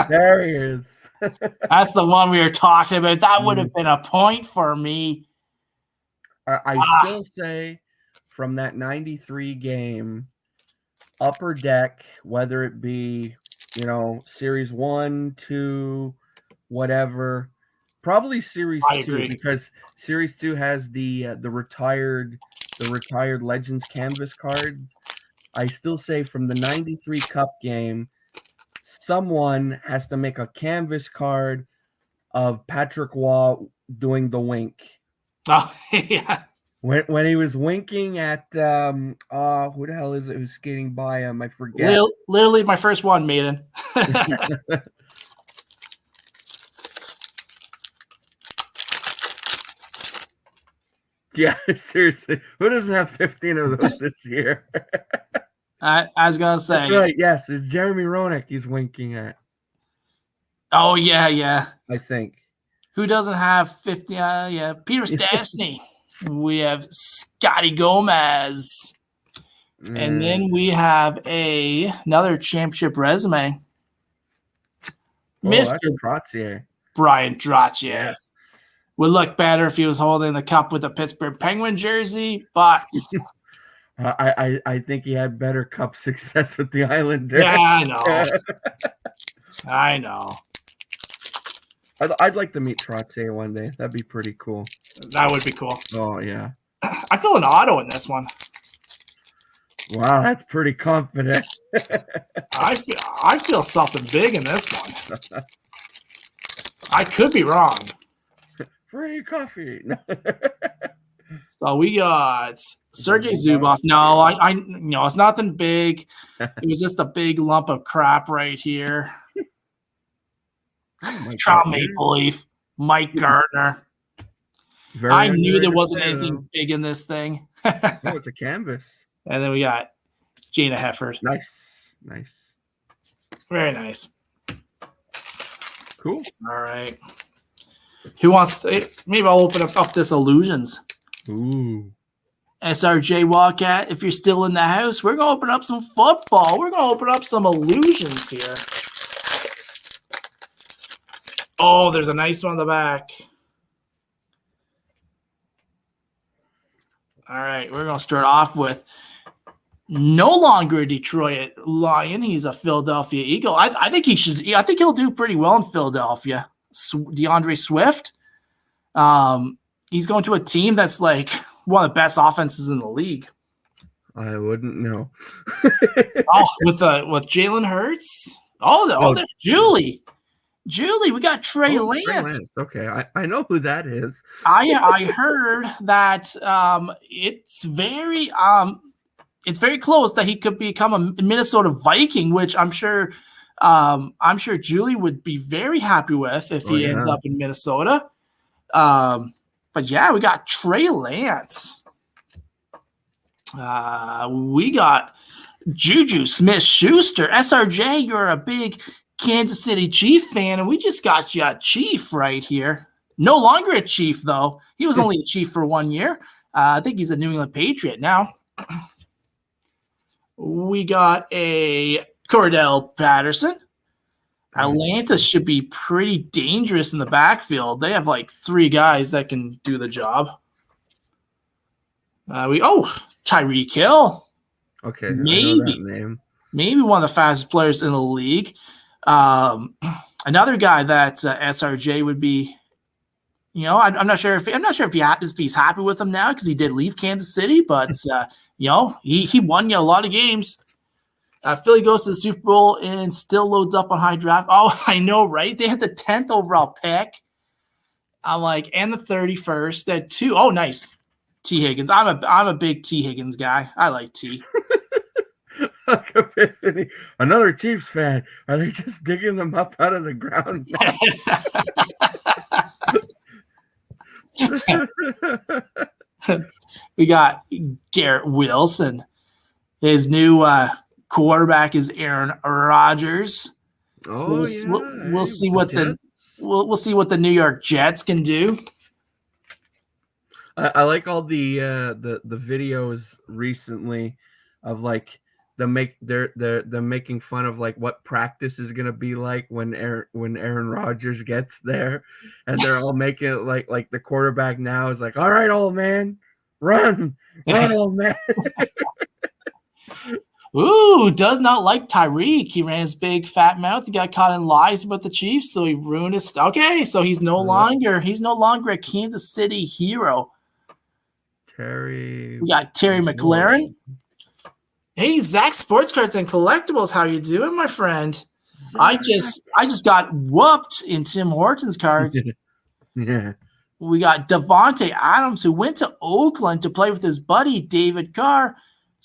There he is.
That's the one we were talking about. That would have been a point for me.
I still say from that 93 game, Upper Deck, whether it be, Series 1, 2, whatever, probably Series 2, because Series 2 has the retired Legends canvas cards. I still say from the 93 Cup game, someone has to make a canvas card of Patrick Waugh doing the wink.
Oh, yeah.
When he was winking at who the hell is it who's skating by him? I forget.
Literally my first one, Maiden.
Yeah, seriously. Who doesn't have 15 of those this year?
I was gonna say.
That's right. Yes, it's Jeremy Roenick he's winking at.
Oh yeah.
I think.
Who doesn't have 50? Yeah, Peter Stastny. We have Scotty Gomez, and then we have another championship resume. Mr.
Trottier.
Brian Trottier.
Yes.
Would look better if he was holding the cup with a Pittsburgh Penguin jersey, but
I think he had better cup success with the Islanders.
Yeah, I know. I know.
I'd like to meet Trottier one day. That'd be pretty cool.
That would be cool.
Oh yeah.
I feel an auto in this one.
Wow, that's pretty confident.
I feel something big in this one. I could be wrong.
Free coffee.
So we got Sergei Zubov. No, I it's nothing big. It was just a big lump of crap right here. Trout Maple Leaf, Mike Gardner. I knew there wasn't anything big in this thing.
It's a canvas.
And then we got Jana Hefford.
Nice.
Very nice.
Cool.
All right. Who wants to? Maybe I'll open up this Illusions.
Ooh.
SRJ Wildcat, if you're still in the house, we're going to open up some football. We're going to open up some Illusions here. Oh, there's a nice one on the back. All right, we're going to start off with no longer a Detroit Lion. He's a Philadelphia Eagle. I think he should. I think he'll do pretty well in Philadelphia. DeAndre Swift. He's going to a team that's like one of the best offenses in the league.
I wouldn't know.
With Jalen Hurts. There's Julie. We got Trey Lance.
Okay, I know who that is.
I heard that it's very close that he could become a Minnesota Viking, which I'm sure Julie would be very happy with if he ends up in Minnesota. But yeah, we got Trey Lance. We got Juju Smith-Schuster. SRJ, you're a big Kansas City Chief fan, and we just got you a Chief right here. No longer a Chief, though. He was only a Chief for 1 year. I think he's a New England Patriot now. We got a Cordell Patterson. Atlanta should be pretty dangerous in the backfield. They have like 3 guys that can do the job. Tyreek Hill.
Okay, maybe I know that name.
Maybe one of the fastest players in the league. Another guy that SRJ would be I'm not sure if if he's happy with him now because he did leave Kansas City, but he won a lot of games. Philly goes to the Super Bowl and still loads up on high draft. Oh, I know, right? They had the 10th overall pick. I'm like, and the 31st. They had two. Oh, nice. T. Higgins. I'm a big T. Higgins guy. I like T.
Another Chiefs fan. Are they just digging them up out of the ground?
We got Garrett Wilson. His new quarterback is Aaron Rodgers.
Oh,
we'll see what we'll see what the New York Jets can do.
I like all the videos recently of like they're making fun of like what practice is gonna be like when Aaron Rodgers gets there, and they're all making it like the quarterback now is like, all right, old man, run, old man.
Ooh, does not like Tyreek. He ran his big fat mouth. He got caught in lies about the Chiefs, so he ruined his. Okay, so he's no longer a Kansas City hero. We got Terry McLaurin. Hey, Zach, Sports Cards and Collectibles. How you doing, my friend? Zach. I just got whooped in Tim Hortons cards.
Yeah.
We got Devontae Adams, who went to Oakland to play with his buddy Derek Carr.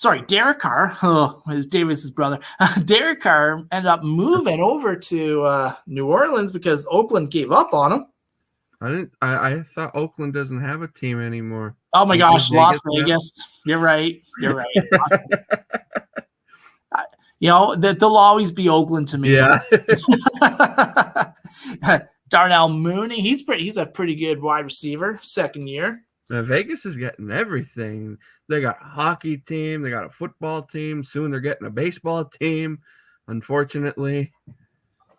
Oh, Davis's brother. Derek Carr ended up moving over to New Orleans because Oakland gave up on him.
I thought Oakland doesn't have a team anymore.
Oh my gosh, Las Vegas. You're right. They'll always be Oakland to me.
Yeah.
Darnell Mooney, he's a pretty good wide receiver, second year.
Now, Vegas is getting everything. They got a hockey team, they got a football team. Soon they're getting a baseball team. Unfortunately,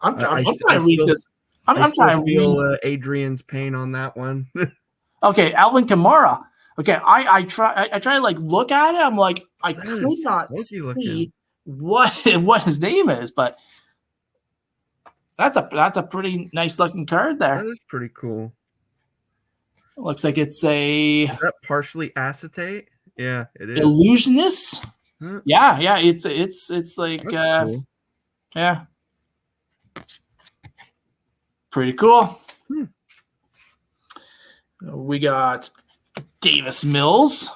I'm trying to read this. I'm trying to
feel Adrian's pain on that one.
Okay, Alvin Kamara. Okay, I try to like look at it. I'm like, I could not see what his name is, but that's a pretty nice looking card there.
That is pretty cool.
It looks like it's
is that partially acetate? Yeah, it is.
Illusionist. Huh? Yeah, it's like cool. Yeah. Pretty cool. We got Davis Mills,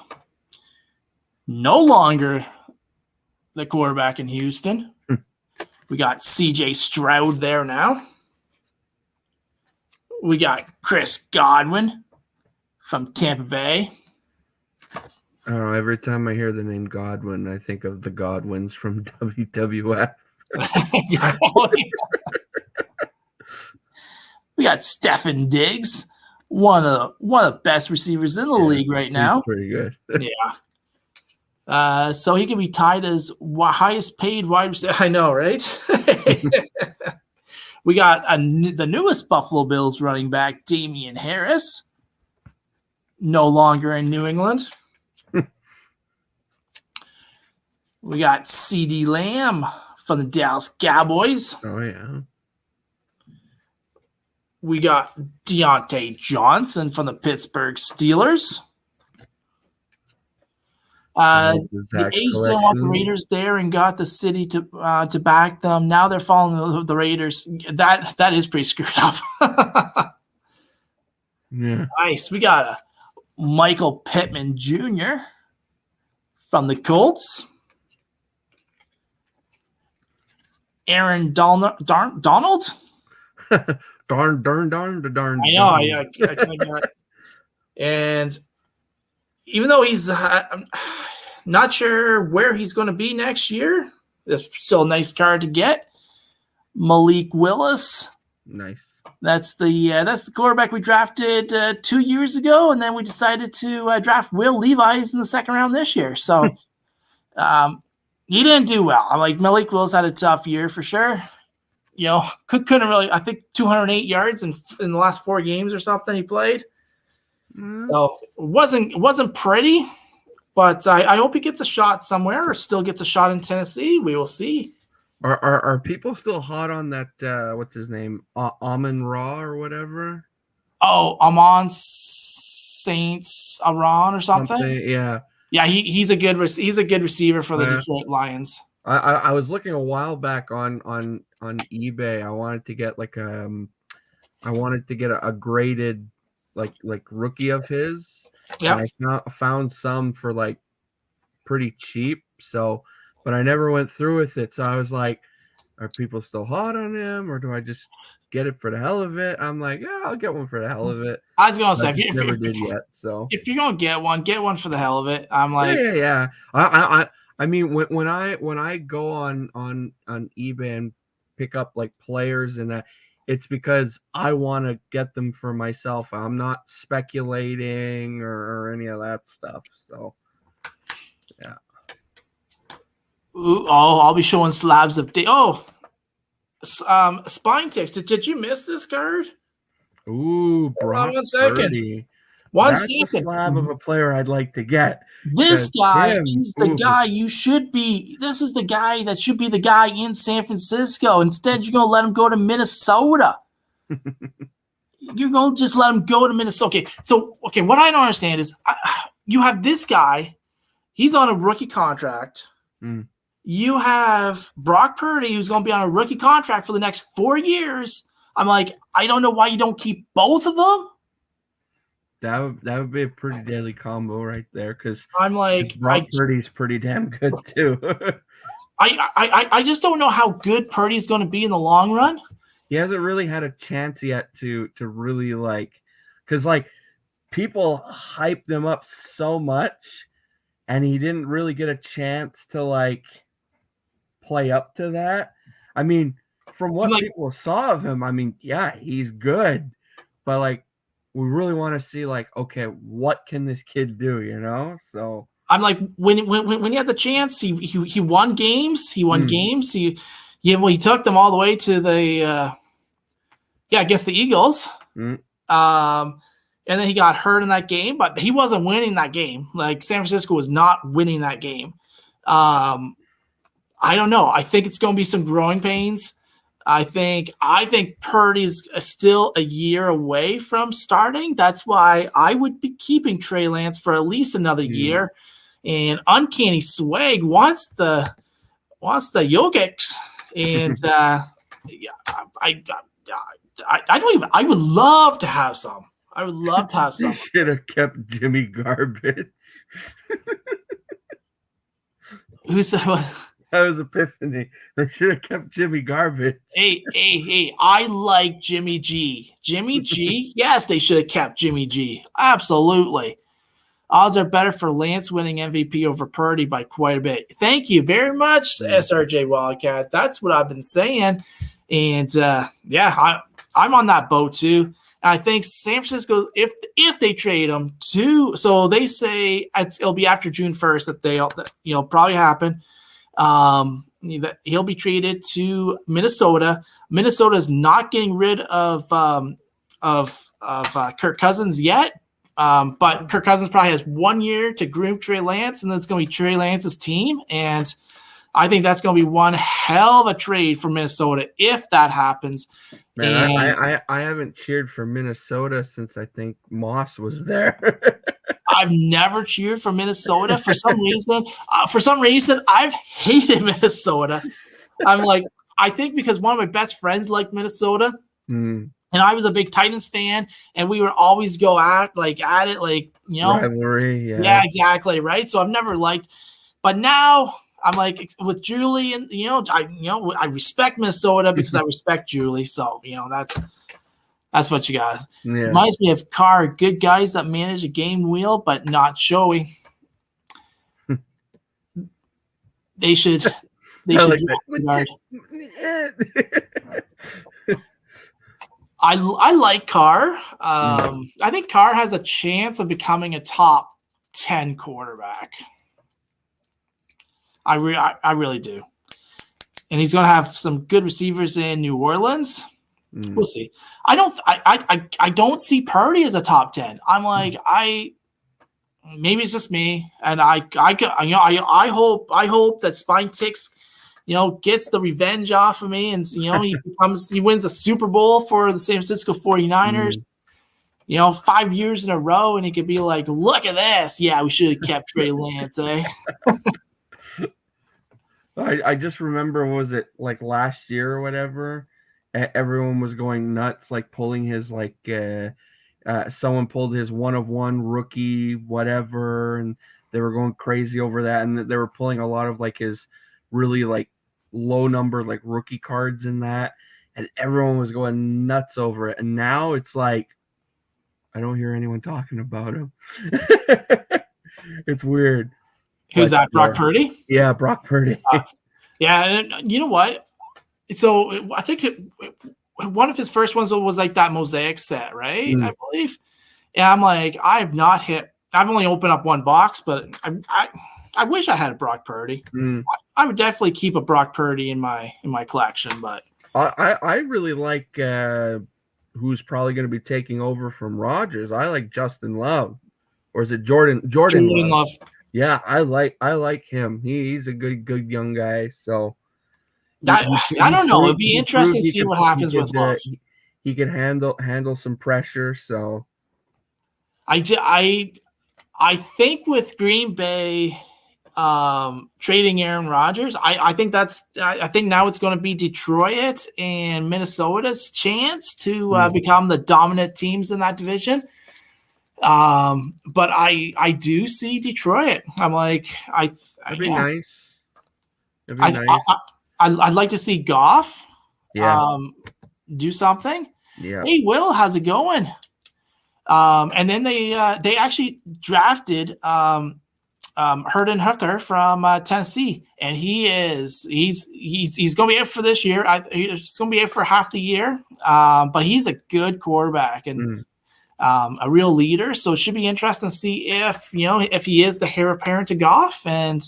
no longer the quarterback in Houston. We got CJ Stroud there now. We got Chris Godwin from Tampa Bay.
I don't know. Every time I hear the name Godwin, I think of the Godwins from WWF.
We got Stefan Diggs, one of the best receivers in the league right now.
He's pretty good.
Yeah. So he can be tied as highest paid wide receiver. I know, right? We got the newest Buffalo Bills running back, Damian Harris, no longer in New England. We got CeeDee Lamb from the Dallas Cowboys.
Oh, yeah.
We got Deontay Johnson from the Pittsburgh Steelers. The A's still want the Raiders there and got the city to back them. Now they're following the Raiders. That is pretty screwed up.
Yeah.
Nice. We got a Michael Pittman Jr. from the Colts. Aaron Donald.
darn.
I know. I got. And even though he's I'm not sure where he's going to be next year, it's still a nice card to get. Malik Willis.
Nice.
That's the quarterback we drafted 2 years ago, and then we decided to draft Will Levis in the second round this year. So he didn't do well. I'm like, Malik Willis had a tough year for sure. Couldn't really. I think 208 yards in the last 4 games or something he played. So it wasn't pretty, but I hope he gets a shot somewhere or still gets a shot in Tennessee. We will see.
Are people still hot on that? What's his name? Amon Ra or whatever?
Oh, Amon Saints Aron or something.
Yeah.
Yeah, he's a good receiver for the
Yeah.
Detroit Lions.
I was looking a while back on eBay. I wanted to get a graded like rookie of his, and
Yep.
I found some for like pretty cheap. So, but I never went through with it. So I was like, are people still hot on him, or do I just get it for the hell of it? I'm like, yeah, I'll get one for the hell of it.
I was gonna say,
I just never did yet. So
if you're gonna get one for the hell of it. I'm like,
yeah. I mean, when I go on eBay and pick up like players and that, it's because I want to get them for myself. I'm not speculating or any of that stuff. So yeah.
ooh, oh, I'll be showing slabs of spine ticks. Did you miss this card?
Ooh, Brock
1 second.
Purdy.
1
That's a
second.
slab of a player I'd like to get.
This guy
him,
is the guy you should be. This is the guy that should be the guy in San Francisco. Instead, you're going to let him go to Minnesota. You're going to just let him go to Minnesota. Okay, what I don't understand is you have this guy. He's on a rookie contract.
Mm.
You have Brock Purdy, who's going to be on a rookie contract for the next 4 years. I'm like, I don't know why you don't keep both of them.
That would be a pretty deadly combo right there, because
I'm like,
Brock Purdy's pretty damn good too.
I just don't know how good Purdy's going to be in the long run.
He hasn't really had a chance yet to really because people hype them up so much, and he didn't really get a chance to play up to that. I mean, from what people saw of him, I mean, yeah, he's good, but we really want to see okay, what can this kid do, So
I'm like, when he had the chance, he won games. He won games. He took them all the way to the against the Eagles. And then he got hurt in that game, but he wasn't winning that game. Like, San Francisco was not winning that game. I don't know. I think it's going to be some growing pains. I think Purdy's still a year away from starting. That's why I would be keeping Trey Lance for at least another year. And Uncanny Swag wants the Jokic, and I don't even. I would love to have some. I would love to have some.
They should have kept Jimmy Garbage.
Who said what?
That was Epiphany. They should have kept Jimmy Garbage.
Hey! I like Jimmy G. Jimmy G. Yes, they should have kept Jimmy G. Absolutely. Odds are better for Lance winning MVP over Purdy by quite a bit. Thank you very much, SRJ Wildcat. That's what I've been saying. And I'm on that boat too. And I think San Francisco, if they trade him so they say it'll be after June 1st that they'll probably happen. He'll be traded to Minnesota. Minnesota is not getting rid of Kirk Cousins yet. But Kirk Cousins probably has 1 year to groom Trey Lance, and then it's going to be Trey Lance's team. And I think that's going to be one hell of a trade for Minnesota if that happens.
Man, I haven't cheered for Minnesota since I think Moss was there.
I've never cheered for Minnesota for some reason. I've hated Minnesota. I'm like, I think because one of my best friends liked Minnesota. And I was a big Titans fan, and we would always go at it,
rivalry.
Yeah, exactly, right. So I've never liked, but now I'm like with Julie, and I respect Minnesota because I respect Julie. So that's what you guys. Yeah. Reminds me of Carr, good guys that manage a game wheel, but not showy. They should. I like Carr. I think Carr has a chance of becoming a top 10 quarterback. I really do. And he's going to have some good receivers in New Orleans. We'll see. I don't see Purdy as a top 10. I'm like, maybe it's just me, and I hope that Spine Ticks gets the revenge off of me, and he wins a Super Bowl for the San Francisco 49ers. 5 years in a row, and he could be like, look at this. Yeah, we should have kept Trey Lance, eh?
I just remember, was it like last year or whatever? Everyone was going nuts, like pulling his someone pulled his 1-of-1 rookie whatever, and they were going crazy over that, and they were pulling a lot of like his really like low number like rookie cards in that, and everyone was going nuts over it. And now it's like I don't hear anyone talking about him. It's weird.
Who's that? Brock Purdy?
Yeah, Brock Purdy.
Yeah, and you know what? So I think one of his first ones was like that mosaic set, right? I believe. Yeah, I'm like, I've only opened up one box, but I wish I had a Brock Purdy. I would definitely keep a Brock Purdy in my collection, but
I really like who's probably going to be taking over from Rodgers. I like Justin Love, or is it Jordan Love? Yeah, I like him. He's a good young guy. So
I don't know. It'd be interesting to see what happens with Love.
He could handle some pressure. So
I think with Green Bay trading Aaron Rodgers, I think now it's going to be Detroit and Minnesota's chance to become the dominant teams in that division. But I do see Detroit. I'm like,
that'd be nice. That'd be nice.
I'd like to see Goff do something.
Yeah.
Hey, Will, how's it going? And then they actually drafted Hendon Hooker from Tennessee, and he's going to be it for this year. He's going to be it for half the year, but he's a good quarterback and a real leader. So it should be interesting to see if he is the heir apparent to Goff, and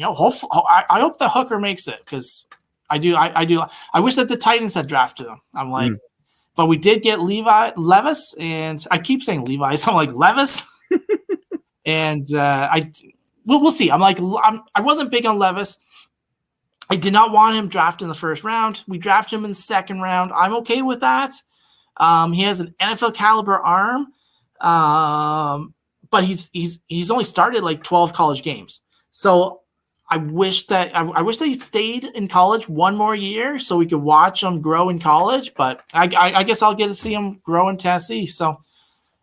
hopefully, I hope the Hooker makes it, because I do. I wish that the Titans had drafted him. I'm like. But we did get Levis, and I keep saying Levi, so I'm like Levis, and we'll see. I'm like I wasn't big on Levis. I did not want him drafted in the first round. We drafted him in the second round. I'm okay with that. He has an NFL caliber arm, but he's only started like 12 college games. So I wish that he stayed in college one more year so we could watch him grow in college. But I guess I'll get to see him grow in Tennessee. So,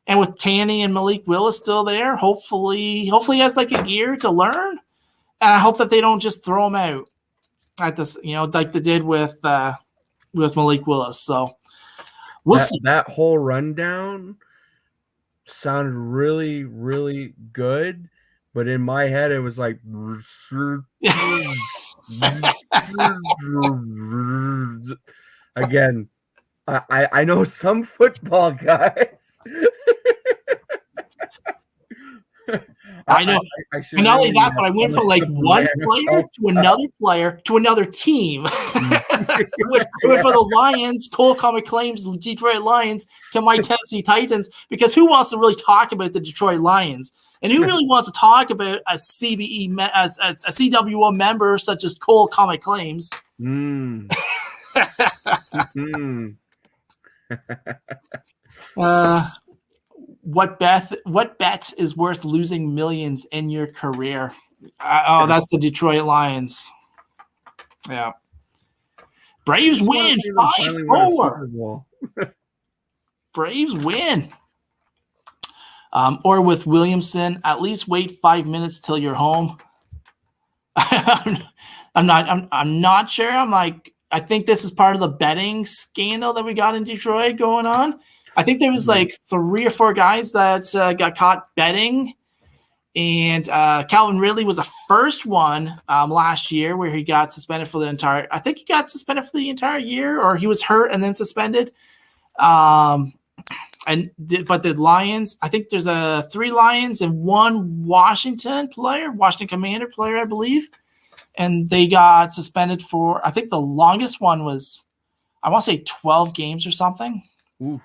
and with Tanny and Malik Willis still there, hopefully he has like a year to learn. And I hope that they don't just throw him out at this, like they did with Malik Willis. So we'll see.
That whole rundown sounded really, really good. But in my head, it was like, again, I know some football guys.
I know. And not only that, but I went from like one player to another player to another team. went from the Lions, Cole Comic Claims, Detroit Lions, to my Tennessee Titans, because who wants to really talk about the Detroit Lions? And who really wants to talk about a CBE as a CWO member such as Cole Comic Claims? What bet is worth losing millions in your career? That's the Detroit Lions. Yeah. Braves win 5-4. Braves win. Or with Williamson, at least wait 5 minutes till you're home. I'm not sure. I'm like, I think this is part of the betting scandal that we got in Detroit going on. I think there was like 3 or 4 guys that got caught betting, and Calvin Ridley was the first one last year where he got suspended for the entire. I think he got suspended for the entire year, or he was hurt and then suspended. But the Lions, I think there's 3 Lions and 1 Washington Commander player, I believe, and they got suspended for. I think the longest one was, I want to say 12 games or something.
Ooh.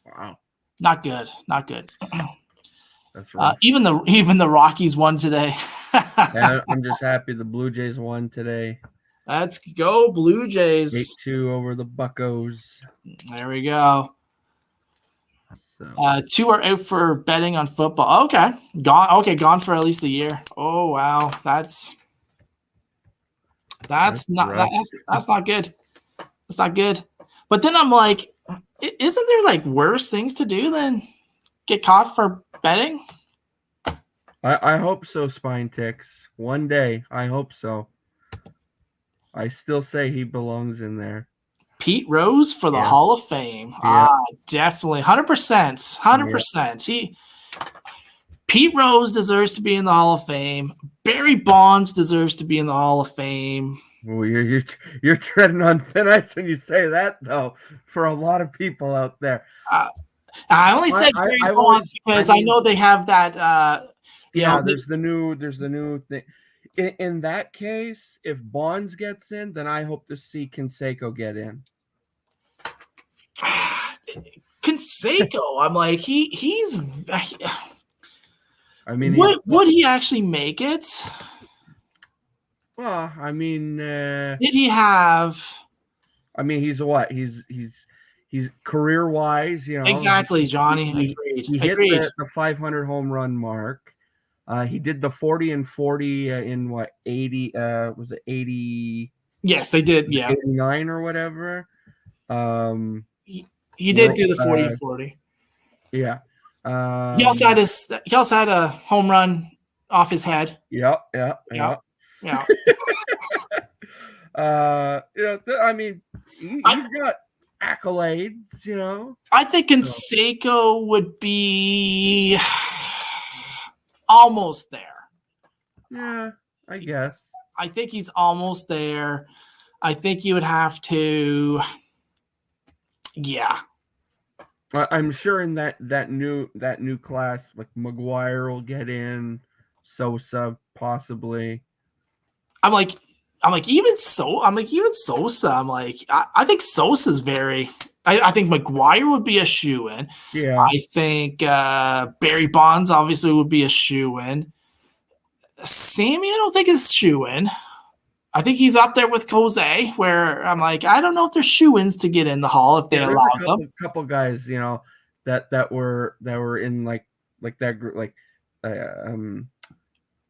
Wow.
Not good.
That's right.
Even the Rockies won today.
Yeah, I'm just happy the Blue Jays won today.
Let's go Blue Jays.
8-2 over the Buccos.
There we go.
So
2 are out for betting on football. Okay, gone. Okay, gone for at least a year. Oh wow, that's not
rough.
that's not good. That's not good. But then I'm like, isn't there like worse things to do than get caught for betting?
I hope so, Spine Ticks. One day, I hope so. I still say he belongs in there.
Pete Rose for the
Yeah.
Hall of Fame.
Yeah.
Definitely. 100%. 100%. Pete Rose deserves to be in the Hall of Fame. Barry Bonds deserves to be in the Hall of Fame.
Well, you're treading on thin ice when you say that, though, for a lot of people out there.
I only said Barry Bonds because I know they have that.
There's the new thing. In that case, if Bonds gets in, then I hope to see Canseco get in.
Canseco, I'm like he's.
I mean,
would he actually make it?
Well, I mean,
did he have?
I mean, he's what? He's career wise,
Exactly, Johnny.
He hit the 500 home run mark. He did the 40 and 40 in what 80? Was it 80?
Yes, they did. Yeah,
89 or whatever.
He did do the 40 and 40.
Yeah.
He also had a home run off his head.
Yeah. I mean, he's got accolades,
I think Canseco would be almost there.
Yeah, I guess.
I think he's almost there. I think you would have to. Yeah.
I'm sure in that new class, like McGuire will get in, Sosa possibly.
I'm like even Sosa. I'm like I think Sosa's very. I think McGuire would be a shoo-in.
Yeah.
I think Barry Bonds obviously would be a shoo-in. Sammy, I don't think is shoo-in. I think he's up there with Jose, where I'm like, I don't know if there's shoo-ins to get in the Hall if they allow them.
A couple guys, that were in like that group, like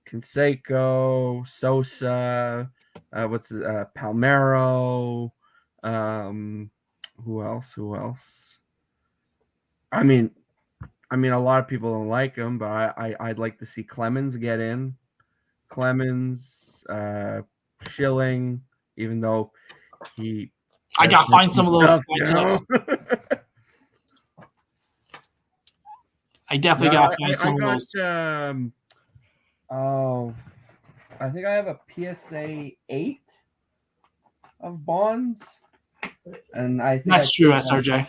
Canseco, Sosa, Palmeiro, who else? I mean, a lot of people don't like him, but I'd like to see Clemens get in. Clemens, Schilling, even though
I gotta find some of those. I definitely gotta find some of those.
I think I have a PSA 8 of Bonds, and I think
that's true, SRJ.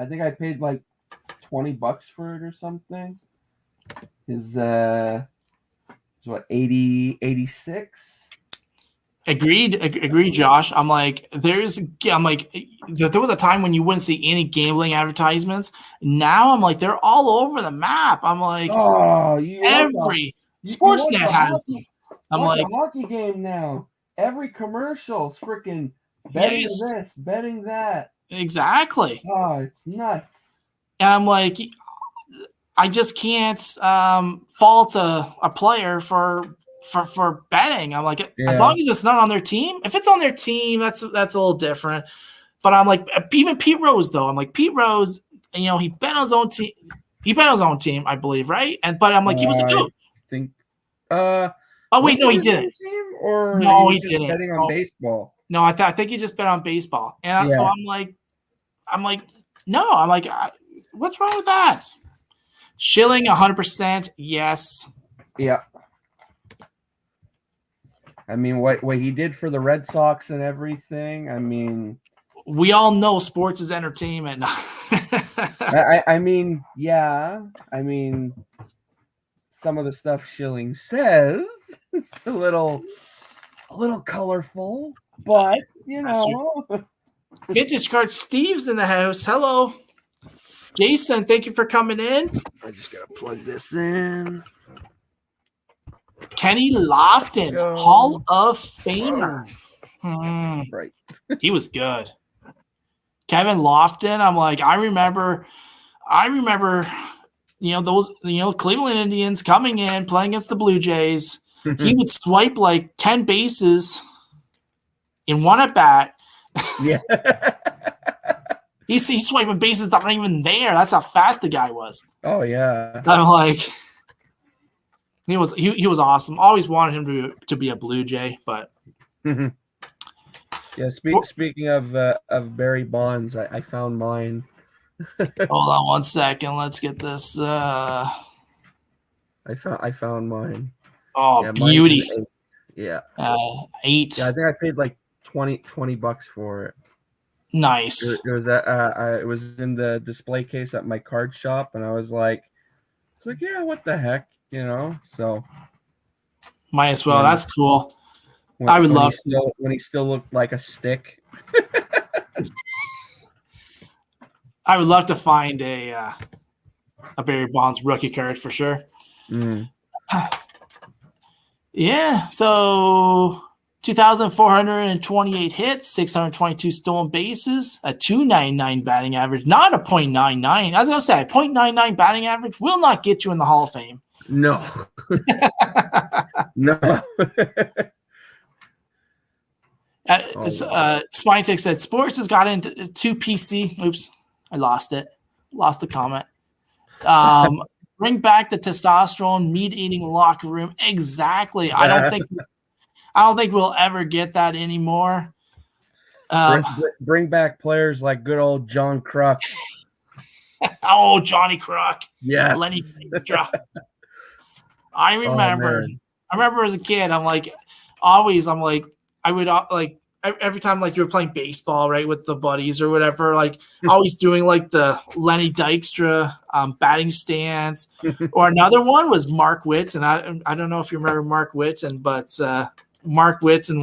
I think I paid like $20 for it or something. His what 86.
Agreed, Josh. I'm like, there was a time when you wouldn't see any gambling advertisements. Now I'm like, they're all over the map. I'm like, every Sportsnet has them. I'm like,
a hockey game now. Every commercial's freaking betting this, betting that.
Exactly.
Oh, it's nuts.
And I'm like, I just can't fault a player for betting. I'm like, as long as it's not on their team. If it's on their team, that's a little different. But I'm like, even Pete Rose though. I'm like, Pete Rose, he bet on his own team. He bet on his own team, I believe, right? But I'm like, he was a coach. Oh wait, no, he didn't.
Or
no, he didn't.
Betting on baseball.
No, I think he just bet on baseball. And so I'm like, no. I'm like, what's wrong with that? Schilling 100%, yes.
Yeah. I mean, what he did for the Red Sox and everything. I mean,
we all know sports is entertainment.
I mean, yeah. I mean, some of the stuff Schilling says is a little colorful, but
Vintage Card Steve's in the house. Hello, Jason. Thank you for coming in.
I just gotta plug this in.
Kenny Lofton, Hall of Famer.
Right.
He was good. Kevin Lofton, I'm like, I remember I remember, those, Cleveland Indians coming in, playing against the Blue Jays. He would swipe like 10 bases in one at bat.
Yeah.
He's swiping bases that aren't even there. That's how fast the guy was.
Oh yeah.
I'm like, he was awesome. Always wanted him to be a Blue Jay, but
yeah. Speaking of Barry Bonds, I found mine.
Hold on 1 second. Let's get this.
I found mine.
Oh,
yeah,
beauty.
8. Yeah.
8.
Yeah, I think I paid like $20 for it.
Nice.
It was in the display case at my card shop, and I was like, yeah, what the heck, So
might as well. That's cool. I would love
when he still looked like a stick.
I would love to find a Barry Bonds rookie card for sure. Yeah, so 2,428 hits, 622 stolen bases, a .299 batting average, not a .99. I was going to say, a .99 batting average will not get you in the Hall of Fame.
No. No.
Spinetick said, sports has got into 2 PC. Oops, I lost it. Lost the comment. Bring back the testosterone meat-eating locker room. Exactly. I don't think we'll ever get that anymore.
Bring back players like good old John Kruk.
Oh, Johnny Kruk.
Yes.
Lenny Dykstra. I remember as a kid, I would every time like you were playing baseball, right, with the buddies or whatever, like always doing like the Lenny Dykstra batting stance. Or another one was Mark Whitson. I don't know if you remember Mark Whitson, but Mark Whitson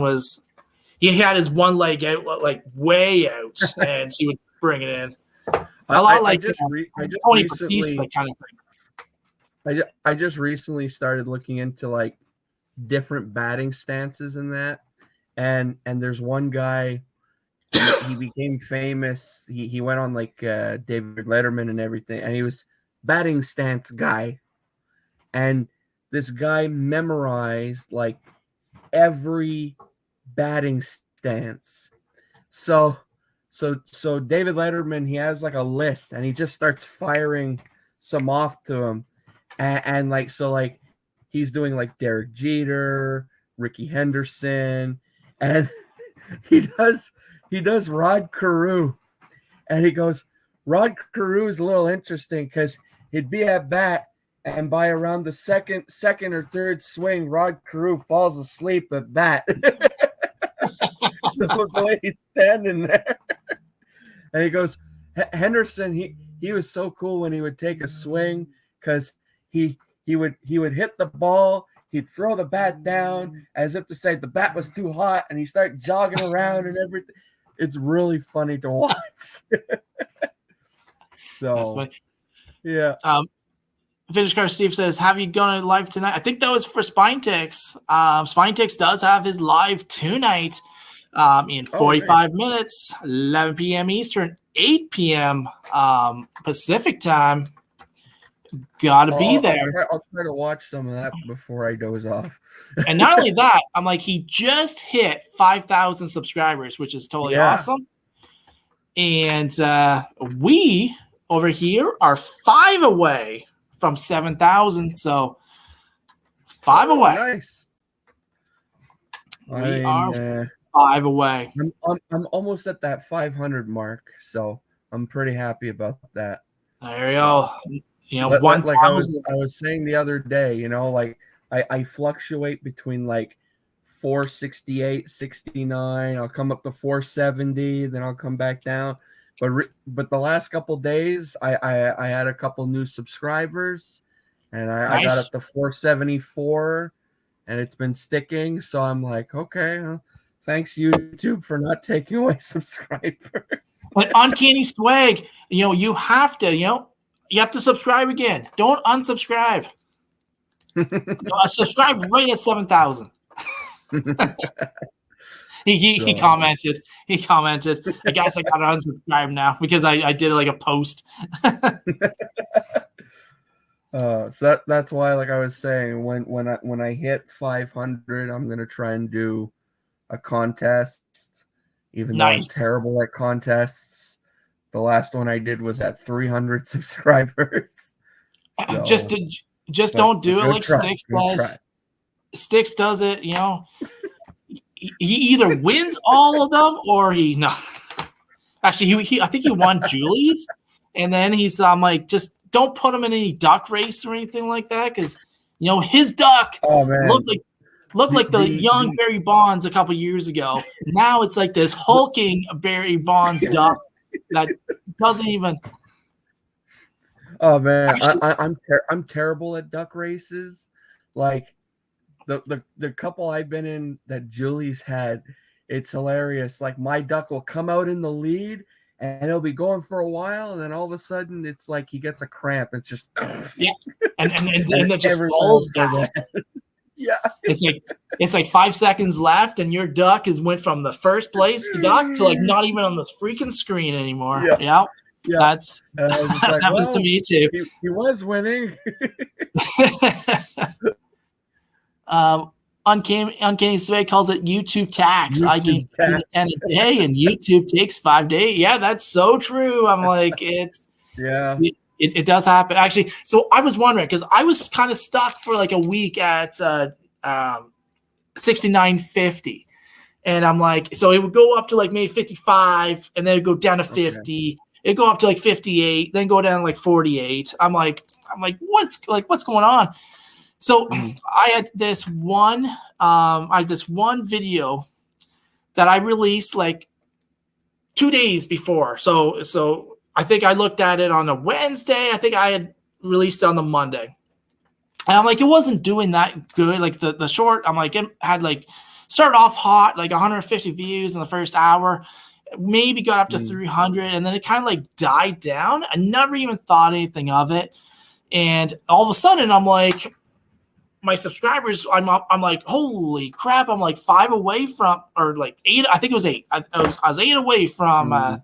he had his one leg out, like way out, and he would bring it in.
I just recently
kind of thing.
I just recently started looking into like different batting stances and that. And there's one guy, he became famous. He went on like David Letterman and everything, and he was batting stance guy. And this guy memorized like every batting stance. So David Letterman, he has like a list, and he just starts firing some off to him, and like he's doing like Derek Jeter, Ricky Henderson. And he does Rod Carew, and he goes, Rod Carew is a little interesting because he'd be at bat, and by around the second or third swing, Rod Carew falls asleep at bat. The way he's standing there, and he goes, Henderson, he was so cool when he would take a swing because he would hit the ball. He'd throw the bat down as if to say the bat was too hot, and he'd start jogging around and everything. It's really funny to watch. So,
that's funny.
Yeah.
Finish Car Steve says, have you gone live tonight? I think that was for Spinetics. Spinetics does have his live tonight in 45 minutes, 11 p.m. Eastern, 8 p.m. Pacific time. Gotta be there.
I'll try to watch some of that before I doze off.
And not only that, I'm like, he just hit 5,000 subscribers, which is totally awesome. And we over here are 5 away from 7,000. So 5 away.
Nice.
We are 5 away.
I'm almost at that 500 mark, so I'm pretty happy about that.
There you go.
Like I was saying the other day, like I fluctuate between like 468, 69. I'll come up to 470, then I'll come back down. But the last couple days, I had a couple new subscribers, and I got up to 474, and it's been sticking. So I'm like, okay, thanks YouTube for not taking away subscribers.
But Uncanny Swag, you have to, you have to subscribe again. Don't unsubscribe. Subscribe right at 7,000. He commented. He commented. I guess I got to unsubscribe now because I did like a post.
So that's why, like I was saying, when I hit 500, I'm gonna try and do a contest. Even though I'm terrible at contests, the last one I did was at 300 subscribers. So,
just don't do it like Styx does. Styx does it, you know. He either wins all of them or he no. Actually, I think he won Julie's, and then he's like, just don't put him in any duck race or anything like that, because you know his duck looked like the young Barry Bonds a couple years ago. Now it's like this hulking Barry Bonds duck that doesn't even.
Oh man, actually, I'm terrible at duck races. Like the couple I've been in that Julie's had, it's hilarious. Like my duck will come out in the lead and he'll be going for a while, and then all of a sudden it's like he gets a cramp. It's just
and it just falls down.
Yeah,
it's like 5 seconds left, and your duck has went from the first place duck to like not even on this freaking screen anymore. Yeah. That was to me too.
He was winning.
Uncanny Sway calls it YouTube tax. I gave and a day, and YouTube takes 5 days. Yeah, that's so true. I'm like, it does happen actually. So I was wondering, because I was kind of stuck for like a week at 69.50, and I'm like, so it would go up to like maybe 55, and then it'd go down to 50. It'd go up to like 58, then go down to like 48. I'm like, what's going on? So I had this one video that I released like 2 days before. So I think I looked at it on a Wednesday. I think I had released it on the Monday. And I'm like, it wasn't doing that good. Like the short, I'm like, it had like started off hot, like 150 views in the first hour, maybe got up to 300, and then it kind of like died down. I never even thought anything of it. And all of a sudden I'm like, my subscribers, I'm like, holy crap! I'm like 5 away from, or like 8. I think it was 8. I was 8 away from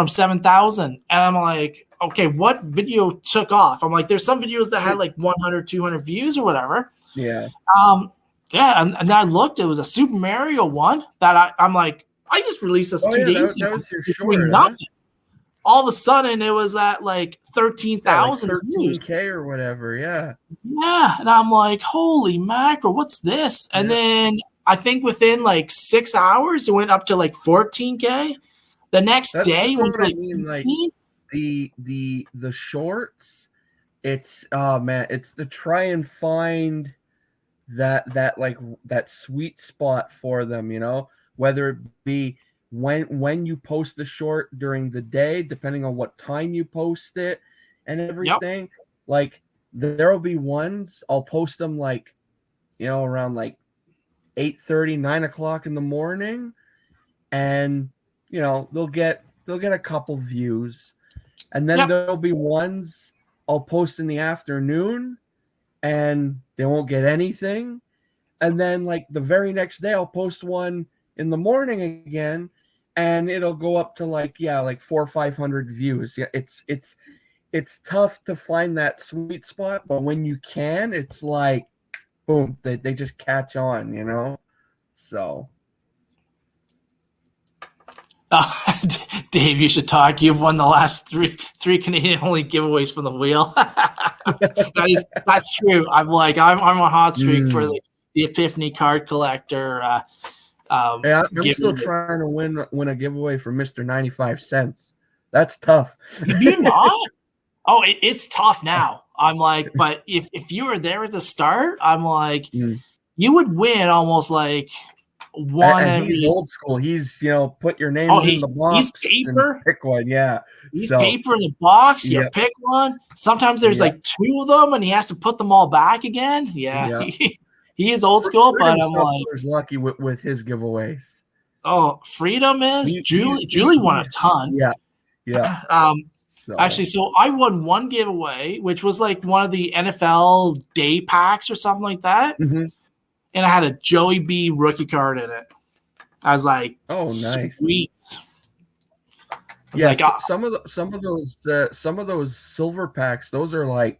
7,000, and I'm like, okay, what video took off? I'm like, there's some videos that had like 100, 200 views or whatever.
Yeah.
And then I looked. It was a Super Mario one that I'm like, I just released this 2 days ago.
That was your short.
Nothing. All of a sudden, it was at like 13,000,
like 13K or whatever. Yeah.
Yeah, and I'm like, holy mackerel, what's this? And then I think within like 6 hours, it went up to like 14K. The next day,
that's what I mean. Like the shorts, it's it's to try and find that sweet spot for them, you know, whether it be when you post the short during the day, depending on what time you post it and everything. Yep. Like there'll be ones I'll post them like, you know, around like 8:30, 9 o'clock in the morning, and you know they'll get a couple views, and then there'll be ones I'll post in the afternoon and they won't get anything, and then like the very next day I'll post one in the morning again, and it'll go up to like 400 or 500 views. Yeah, it's tough to find that sweet spot, but when you can, it's like boom, they just catch on, you know. So
Dave, you should talk. You've won the last three Canadian only giveaways from the wheel. That's true. I'm on hot streak for the Epiphany card collector.
I'm still trying to win a giveaway for Mr. 95 cents. That's tough.
You not? Oh, it's tough now. I'm like, but if you were there at the start, I'm like, you would win almost like one. And
he's old school. He's, you know, put your name in the box.
He's paper.
And pick one. Yeah.
He's paper in the box. You pick one. Sometimes there's like 2 of them, and he has to put them all back again. Yeah. He is old school, but I'm like,
is lucky with his giveaways.
Oh, Freedom is Julie won a ton.
Yeah.
Actually, so I won one giveaway, which was like one of the NFL day packs or something like that. Mm-hmm. And I had a Joey B rookie card in it. I was like,
Oh, nice.
sweet. I was
Yeah,
like,
some of those silver packs, those are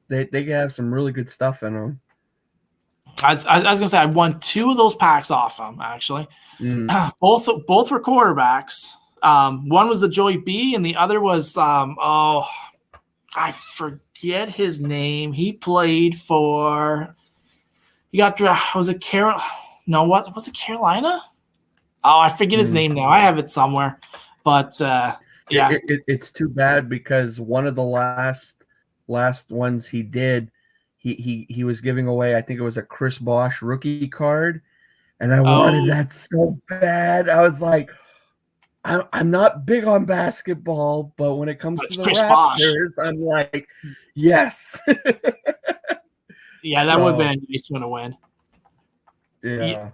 they have some really good stuff in them.
I was gonna say I won 2 of those packs off them actually.
Mm.
Both were quarterbacks. One was the Joey B, and the other was I forget his name. He played for. He got drafted. Was it Carol? No, what was it? Carolina? Oh, I forget his name now. I have it somewhere, but yeah,
it's too bad because one of the last ones he did, he was giving away. I think it was a Chris Bosh rookie card, and I wanted that so bad. I was like, I'm not big on basketball, but when it comes to the
Chris Bosh.
Raptors, I'm like, yes.
Yeah, that would have been a nice one to win.
Yeah.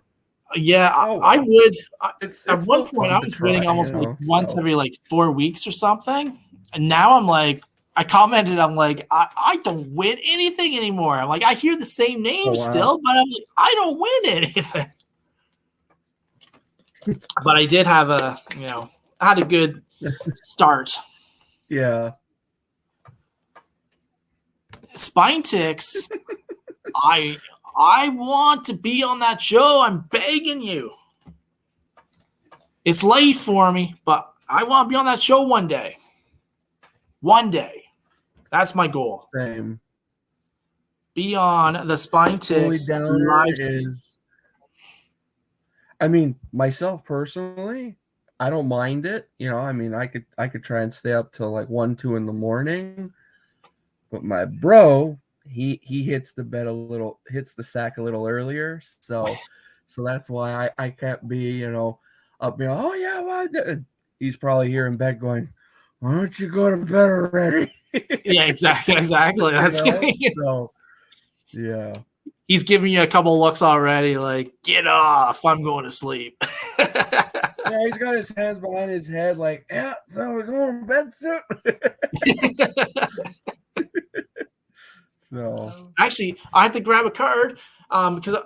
Yeah,
Oh,
I would.
It's
at one point, I was winning almost like once every like 4 weeks or something, and now I'm like, I commented, I'm like, I don't win anything anymore. I'm like, I hear the same name still, but I'm like, I don't win anything. But I did have I had a good start.
Yeah.
Spine Ticks, I want to be on that show. I'm begging you. It's late for me, but I want to be on that show one day. One day. That's my goal.
Same.
Be on the Spine Ticks live.
I mean, myself personally, I don't mind it. I mean, I could try and stay up till like 1, 2 in the morning. But my bro, he hits the sack a little earlier. So that's why I can't be, up, oh yeah, why he's probably here in bed going, why don't you go to bed already?
Yeah, exactly. That's
so yeah.
He's giving you a couple looks already, like, get off, I'm going to sleep.
Yeah, he's got his hands behind his head, like, yeah, so we're going to bed soon. So
actually, I have to grab a card because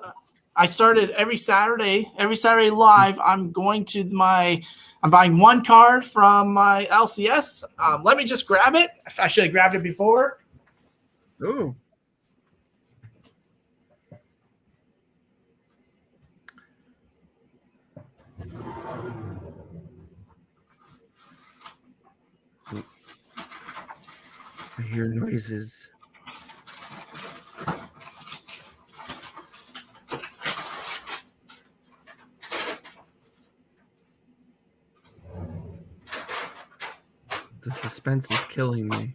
I started every Saturday live. I'm buying one card from my LCS. Let me just grab it. I should have grabbed it before.
Ooh. I hear noises. The suspense is killing me.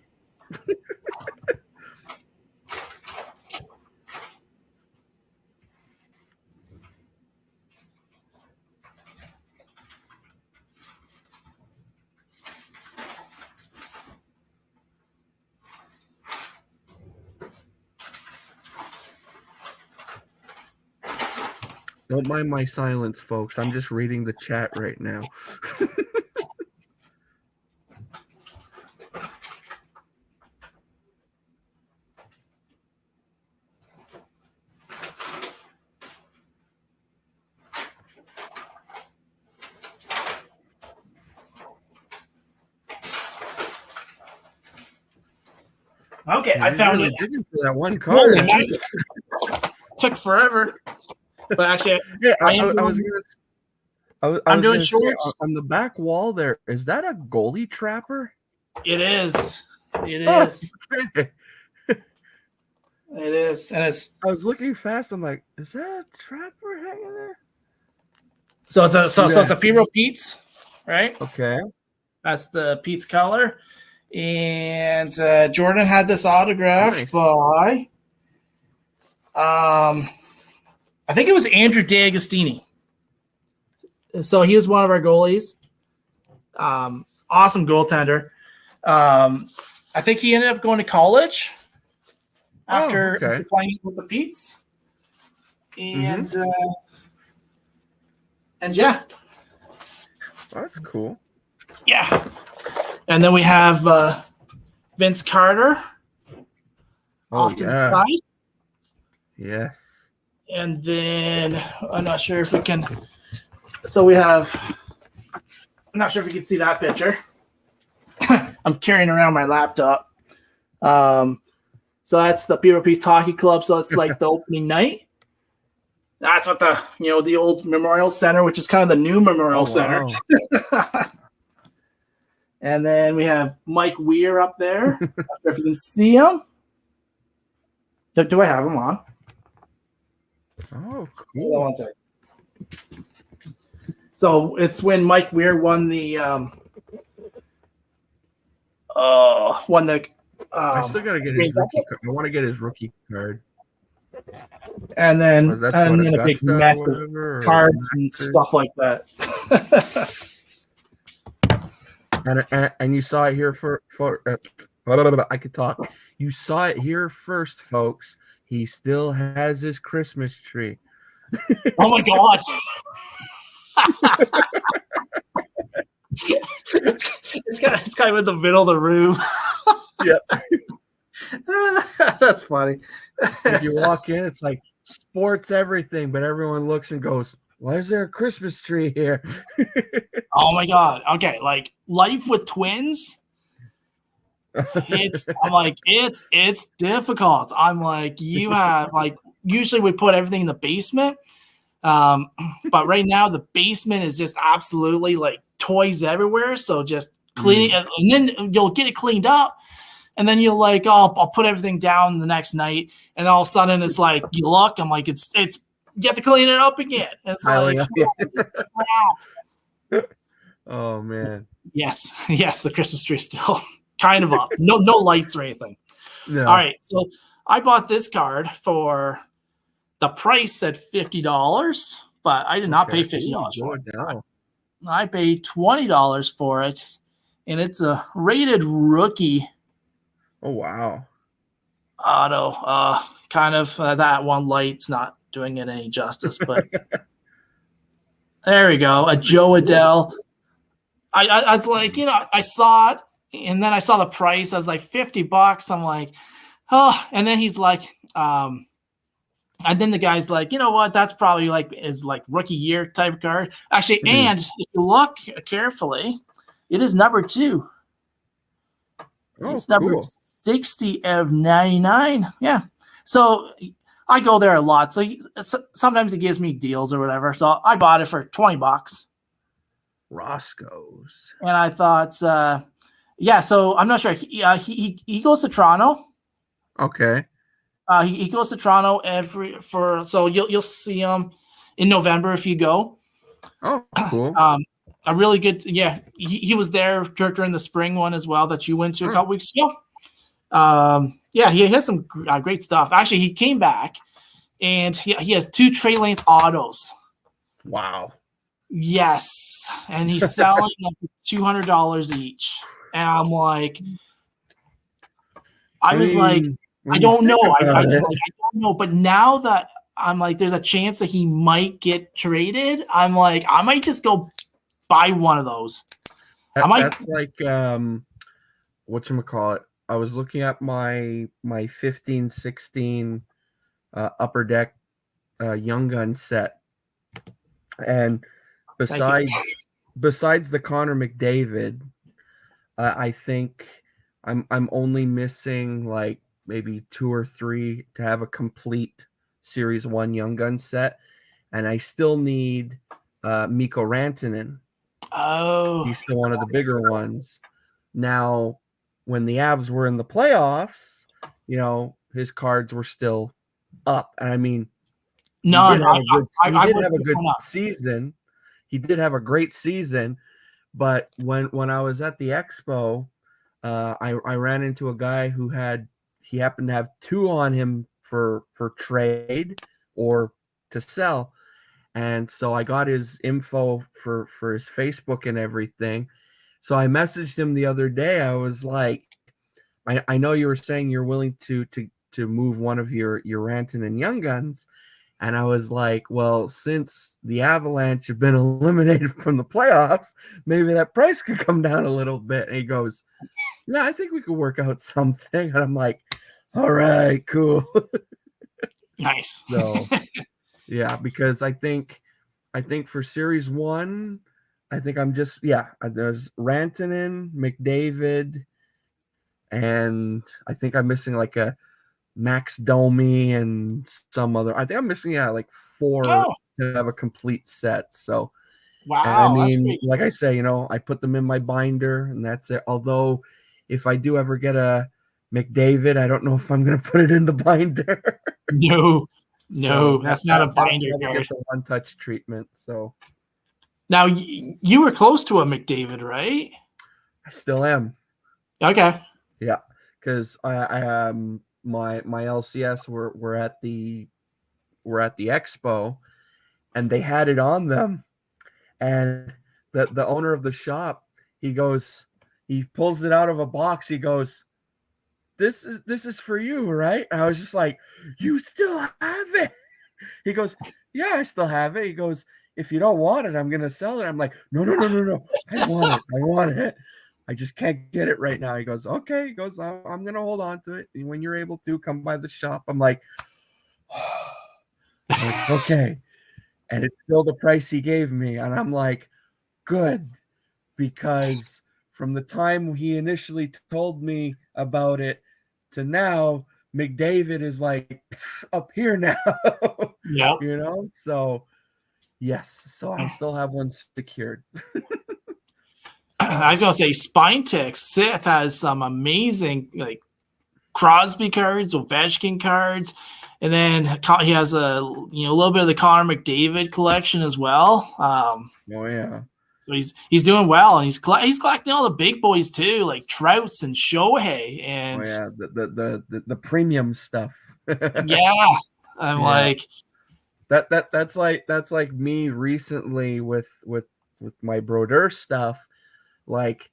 Don't mind my silence, folks. I'm just reading the chat right now.
Okay, I found it.
Digging for that one card.
Took forever, but actually,
yeah,
I'm doing shorts
on the back wall. There is that a goalie trapper?
It is. It is.
Okay.
It is, and it's.
I was looking fast. I'm like, is that a trapper hanging there?
So it's a P-Row Pete's, right?
Okay.
That's the Pete's color. And Jordan had this autographed by I think it was Andrew D'Agostini. So he was one of our goalies. Awesome goaltender. I think he ended up going to college after playing with the Pete's. And and yeah.
That's cool.
Yeah. And then we have Vince Carter off to the side.
Yes.
And then I'm not sure if we can So we have, I'm not sure if you can see that picture. I'm carrying around my laptop. So that's the Beaver Peaks Hockey Club. So it's like the opening night. That's what the old Memorial Center, which is kind of the new Memorial Center. And then we have Mike Weir up there. Not sure if you can see him. Do I have him on?
Oh,
Hold on one second. So it's when Mike Weir won the
I still gotta get his rookie card. I want to get his rookie card.
And then a big mess of cards and
Masters.
stuff like that.
and you saw it here for I could talk. You saw it here first, folks. He still has his Christmas tree.
Oh my god! it's kind of in the middle of the room.
Yep.
That's funny.
If you walk in, it's like sports everything, but everyone looks and goes, "Why is there a Christmas tree here?"
Oh my god! Okay, like life with twins. It's difficult. I'm like, you have like usually we put everything in the basement, but right now the basement is just absolutely like toys everywhere. So just cleaning, and then you'll get it cleaned up. And then you're like, oh, I'll put everything down the next night. And all of a sudden it's like, you look, I'm like, it's you have to clean it up again. It's like,
oh man.
Yes, the Christmas tree is still kind of up. No lights or anything.
No.
All right. So I bought this card for the price at $50, but I did not pay $50 for it.
No.
I paid $20 for it. And it's a rated rookie.
Oh wow!
Auto, kind of that one light's not doing it any justice, but there we go. A Joe Adell. I was like, I saw it, and then I saw the price. I was like, $50. I'm like, oh, and then he's like, and then the guy's like, you know what? That's probably like is like rookie year type card. Actually, and if you look carefully, it is number 2. It's number 60 of 99. Yeah. So I go there a lot. So sometimes it gives me deals or whatever. So I bought it for $20.
Roscoe's.
And I thought, so I'm not sure. He goes to Toronto.
Okay.
He goes to Toronto so you'll see him in November if you go.
Oh, cool.
A really good, he was there during the spring one as well that you went to a couple weeks ago. He has some great stuff. Actually, he came back and he has 2 Trey Lance autos.
Wow.
Yes, and he's selling them for $200 each. And I'm like, I don't know. I don't know. But now that I'm like, there's a chance that he might get traded. I'm like, I might just go buy one of those.
That's like whatchamacallit. I was looking at my 15-16 upper deck Young Gun set, and besides the Connor McDavid, I think I'm only missing like maybe 2 or 3 to have a complete Series 1 Young Gun set, and I still need Mikko Rantanen.
Oh,
he's still one of the bigger ones. Now, when the Avs were in the playoffs, his cards were still up. And I mean, he did have a good season. He did have a great season, but when I was at the expo, I ran into a guy who he happened to have 2 on him for trade or to sell. And so I got his info for his Facebook and everything. So I messaged him the other day. I was like, I know you were saying you're willing to move one of your Rantanen Young Guns. And I was like, well, since the Avalanche have been eliminated from the playoffs, maybe that price could come down a little bit. And he goes, yeah, I think we could work out something. And I'm like, all right, cool.
Nice.
So, yeah, because I think I think for Series 1, I think there's Rantanen, McDavid, and I think I'm missing like a Max Domi and some other. I think I'm missing like 4
Oh,
to have a complete set. So, and I
wow, that's
mean,
pretty
like I say, I put them in my binder and that's it. Although, if I do ever get a McDavid, I don't know if I'm gonna put it in the binder.
No,
So
no, that's not a binder
that'll
card.
get the one-touch treatment. So
Now you were close to a McDavid, right?
I still am.
Okay.
Yeah, because I my LCS were at the expo, and they had it on them, and the owner of the shop, he pulls it out of a box. He goes, this is for you, right? And I was just like, you still have it? He goes, yeah, I still have it. He goes, if you don't want it, I'm gonna sell it. I'm like, no, I want it. I want it. I just can't get it right now. He goes, okay. He goes, I'm gonna hold on to it. And when you're able to, come by the shop. I'm like, okay. And it's still the price he gave me. And I'm like, good, because from the time he initially told me about it to now, McDavid is like up here now.
Yep.
So yes, so I still have one secured.
I was gonna say Spine Sith has some amazing like Crosby cards, Ovechkin cards, and then he has a little bit of the Connor McDavid collection as well.
Oh yeah.
So he's doing well, and he's collecting all the big boys too, like Trouts and Shohei,
Oh
and
yeah, the premium stuff.
yeah, I'm like
that's like me recently with my Brodeur stuff. Like,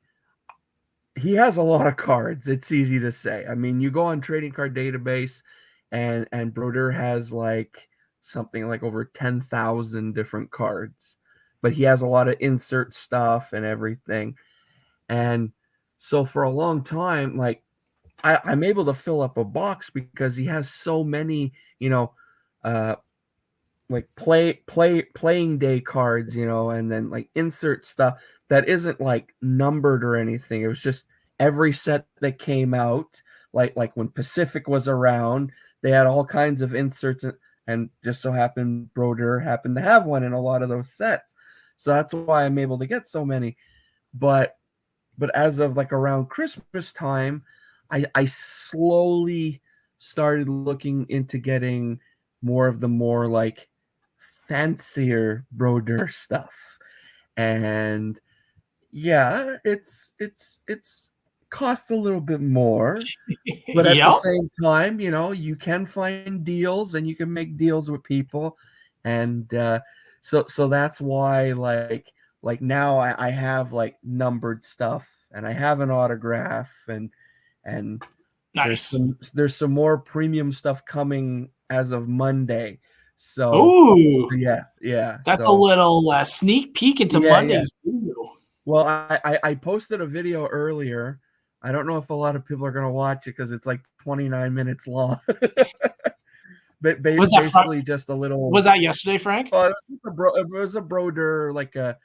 he has a lot of cards. It's easy to say. I mean, you go on Trading Card Database, and Brodeur has like something like over 10,000 different cards, but he has a lot of insert stuff and everything. And so for a long time, like, I'm able to fill up a box because he has so many, uh, like playing day cards, and then like insert stuff that isn't like numbered or anything. It was just every set that came out, like when Pacific was around, they had all kinds of inserts, and just so happened Brodeur happened to have one in a lot of those sets. So that's why I'm able to get so many. But as of like around Christmas time, I slowly started looking into getting more of the more like fancier Brodeur stuff. And yeah, it's costs a little bit more, but at the
yep.
same time, you can find deals and you can make deals with people. And so that's why like now I have like numbered stuff, and I have an autograph, and
Nice.
there's some more premium stuff coming as of Monday. So
Ooh,
yeah.
that's a
So
little sneak peek into
yeah.
Monday's video.
Well, I posted a video earlier. I don't know if a lot of people are gonna watch it because it's like 29 minutes long. But
Was that
basically just a little.
Was that yesterday, Frank?
Well, it was a Brodeur, like a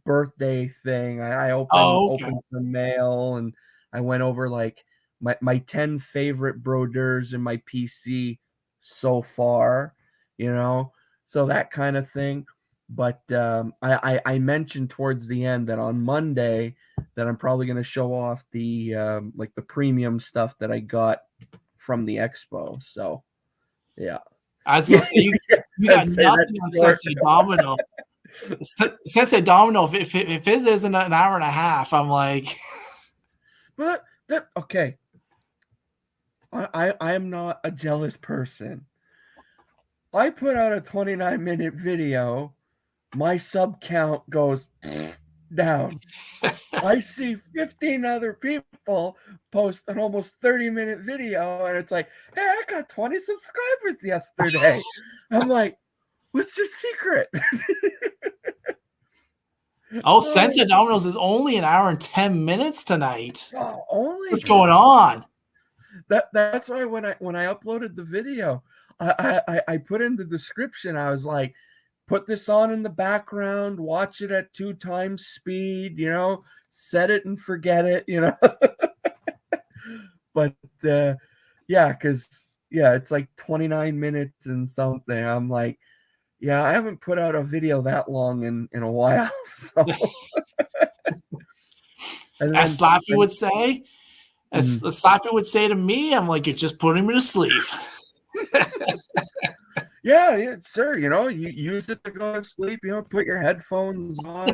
birthday thing. I
Oh, okay.
opened some mail, and I went over like my 10 favorite Brodeurs in my PC so far, so that kind of thing. But I mentioned towards the end that on Monday that I'm probably going to show off the like the premium stuff that I got from the expo. So yeah.
I was gonna say you got nothing on Sensei Domino. Sensei Domino, if his isn't an hour and a half, I'm like,
but okay. I am not a jealous person. I put out a 29-minute video, my sub count goes down. I see 15 other people post an almost 30-minute video, and it's like, hey, I got 20 subscribers yesterday. I'm like, what's your secret?
oh, Sensei Domino's is only an hour and 10 minutes tonight.
Only
What's going on?
That's why when I uploaded the video, I put in the description, I was like, put this on in the background, watch it at 2 times speed, set it and forget it, But yeah, because it's like 29 minutes and something. I'm like, yeah, I haven't put out a video that long in a while. So
As Slappy would say, Slappy would say to me, I'm like, you're just putting me to sleep.
Yeah, sir. You use it to go to sleep. Put your headphones on.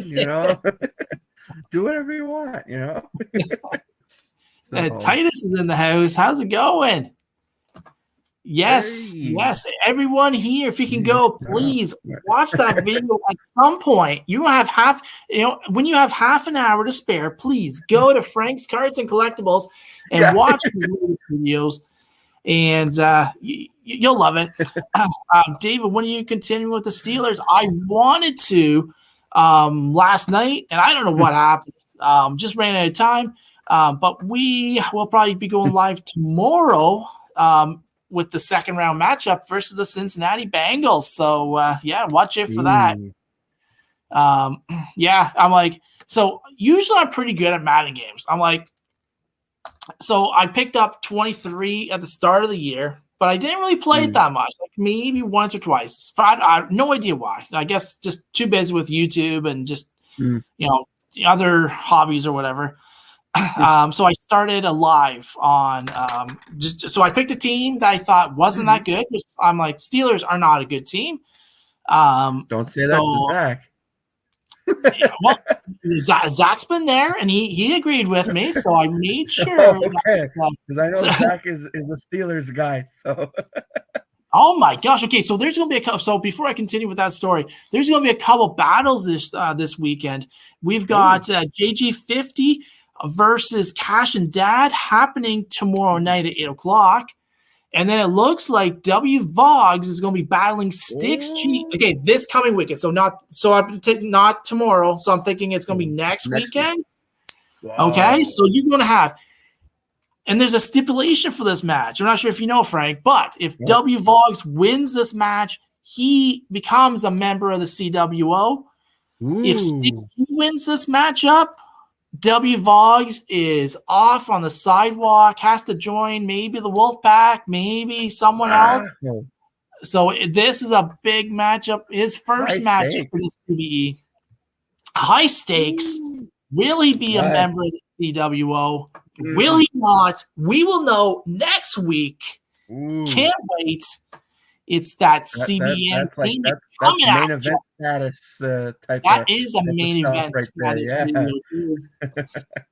Do whatever you want. So,
Titus is in the house. How's it going? Yes,
hey.
yes. Everyone here, if you can go, please watch that video at some point. You have when you have half an hour to spare, please go to Frank's Cards and Collectibles and watch the videos, and you'll love it. David, when are you continuing with the Steelers? I wanted to last night, and I don't know what happened. Just ran out of time. But we will probably be going live tomorrow with the second round matchup versus the Cincinnati Bengals. So watch it for that. I'm like, so usually I'm pretty good at Madden games. I'm like, so I picked up 23 at the start of the year, but I didn't really play it that much, like maybe once or twice. I have no idea why. I guess just too busy with YouTube and just other hobbies or whatever. So I started a live on so I picked a team that I thought wasn't that good. I'm like, Steelers are not a good team.
Don't say that to Zach.
Well, Zach's been there and he agreed with me, so I made sure.
Okay, because I know Zach is a Steelers guy. So
oh my gosh. Okay, so there's going to be a couple. So before I continue with that story, there's going to be a couple battles this weekend. We've got JG50 versus Cash and Dad happening tomorrow night at 8:00. And then it looks like W Vogs is going to be battling Sticks Cheat. Okay, this coming weekend. So I'm taking not tomorrow. So I'm thinking it's going to be next weekend. Wow. Okay, so you're going to have, and there's a stipulation for this match. I'm not sure if you know, Frank, but if W Vogs wins this match, he becomes a member of the CWO. Ooh. If Sticks wins this matchup, W Vogs is off on the sidewalk, has to join maybe the Wolfpack, maybe someone else. So this is a big matchup. His first matchup for this CBE. High stakes. Will he be a member of the CWO? Will he not? We will know next week. Can't wait. It's that CBN thing.
That's main event status type.
That is a main event status.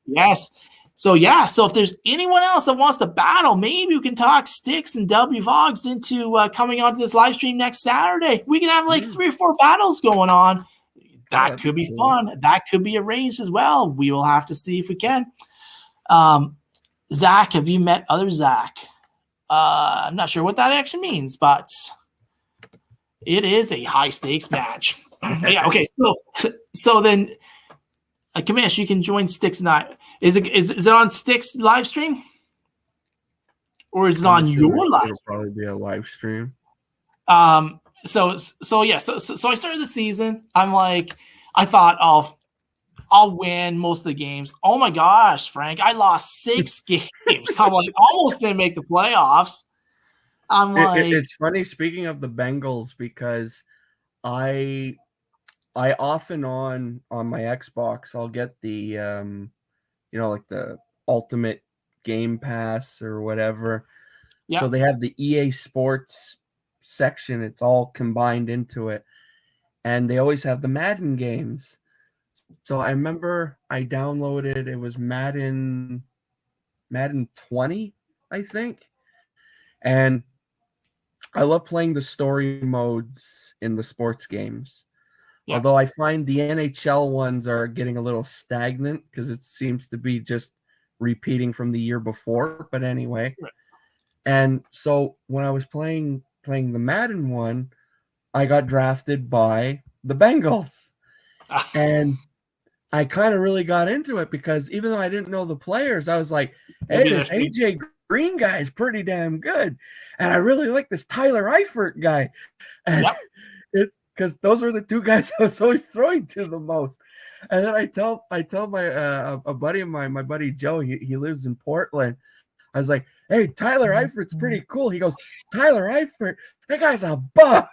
Yes. So if there's anyone else that wants to battle, maybe we can talk Sticks and W Vogs into coming onto this live stream next Saturday. We can have like 3 or 4 battles going on. That could be fun. That could be arranged as well. We will have to see if we can. Zach, have you met other Zach? I'm not sure what that actually means, but it is a high stakes match. Yeah. Okay. So then, Kamish, you can join Sticks and I. Is it on Sticks live stream, or is it on your live?
It'll probably be a live stream.
So I started the season. I'm like, I thought, I'll win most of the games. Oh my gosh, Frank, I lost 6 games. I'm like, almost didn't make the playoffs. I'm like,
it's funny. Speaking of the Bengals, because I often on my Xbox, I'll get the like the Ultimate Game Pass or whatever. Yep. So they have the EA Sports section. It's all combined into it, and they always have the Madden games. So I remember I downloaded, it was Madden 20, I think. And I love playing the story modes in the sports games. Yeah. Although I find the NHL ones are getting a little stagnant because it seems to be just repeating from the year before. But anyway. Right. And so when I was playing the Madden one, I got drafted by the Bengals. And I kind of really got into it because even though I didn't know the players, I was like, hey, this AJ Green guy is pretty damn good. And I really like this Tyler Eifert guy. And it's because those were the two guys I was always throwing to the most. And then I tell my a buddy of mine, my buddy Joe, he lives in Portland. I was like, hey, Tyler Eifert's pretty cool. He goes, Tyler Eifert, that guy's a bum.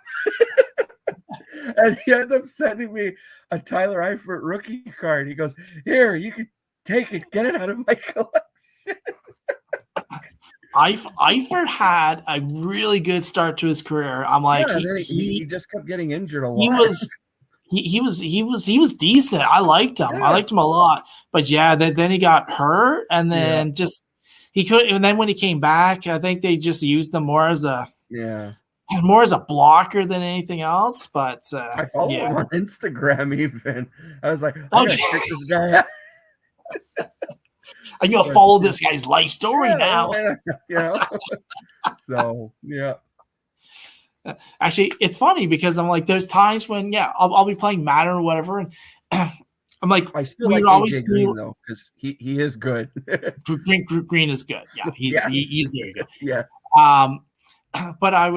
And he ended up sending me a Tyler Eifert rookie card. He goes, here, you can take it, get it out of my collection.
Eifert had a really good start to his career. I'm like,
he just kept getting injured a lot.
He was decent. I liked him. I liked him a lot. But yeah, then he got hurt, and then just he could. And then when he came back, I think they just used him more as a blocker than anything else. But
I follow him on Instagram. Even I was like, I gotta check this guy out.
I'm gonna follow this guy's life story now.
So yeah.
Actually, it's funny because I'm like, there's times when I'll be playing Madden or whatever, and I'm like,
I still like AJ Green though because he is good.
Green is good. Yeah, he's very good.
Yes.
But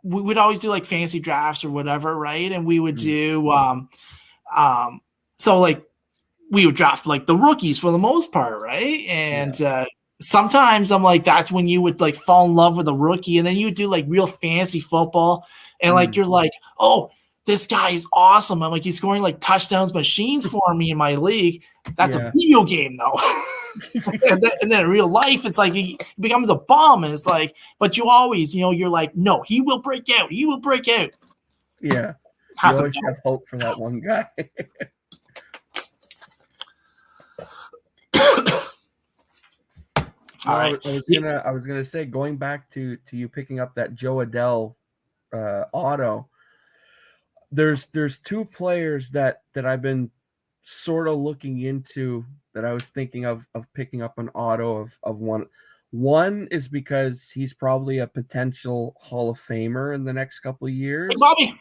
we would always do like fantasy drafts or whatever, right? And we would do so like we would draft like the rookies for the most part, right? And sometimes I'm like, that's when you would like fall in love with a rookie, and then you would do like real fantasy football, and like you're like, oh, this guy is awesome. I'm like, he's scoring like touchdowns machines for me in my league. That's a video game though. and then in real life, it's like he becomes a bum, and it's like, but you always, you're like, no, he will break out. He will break out.
Yeah. You always have hope for that one guy.
All right.
I was gonna say, going back to you picking up that Joe Adele auto. There's two players that I've been sort of looking into that I was thinking of picking up an auto of one. One is because he's probably a potential Hall of Famer in the next couple of years.
Hey, Bobby.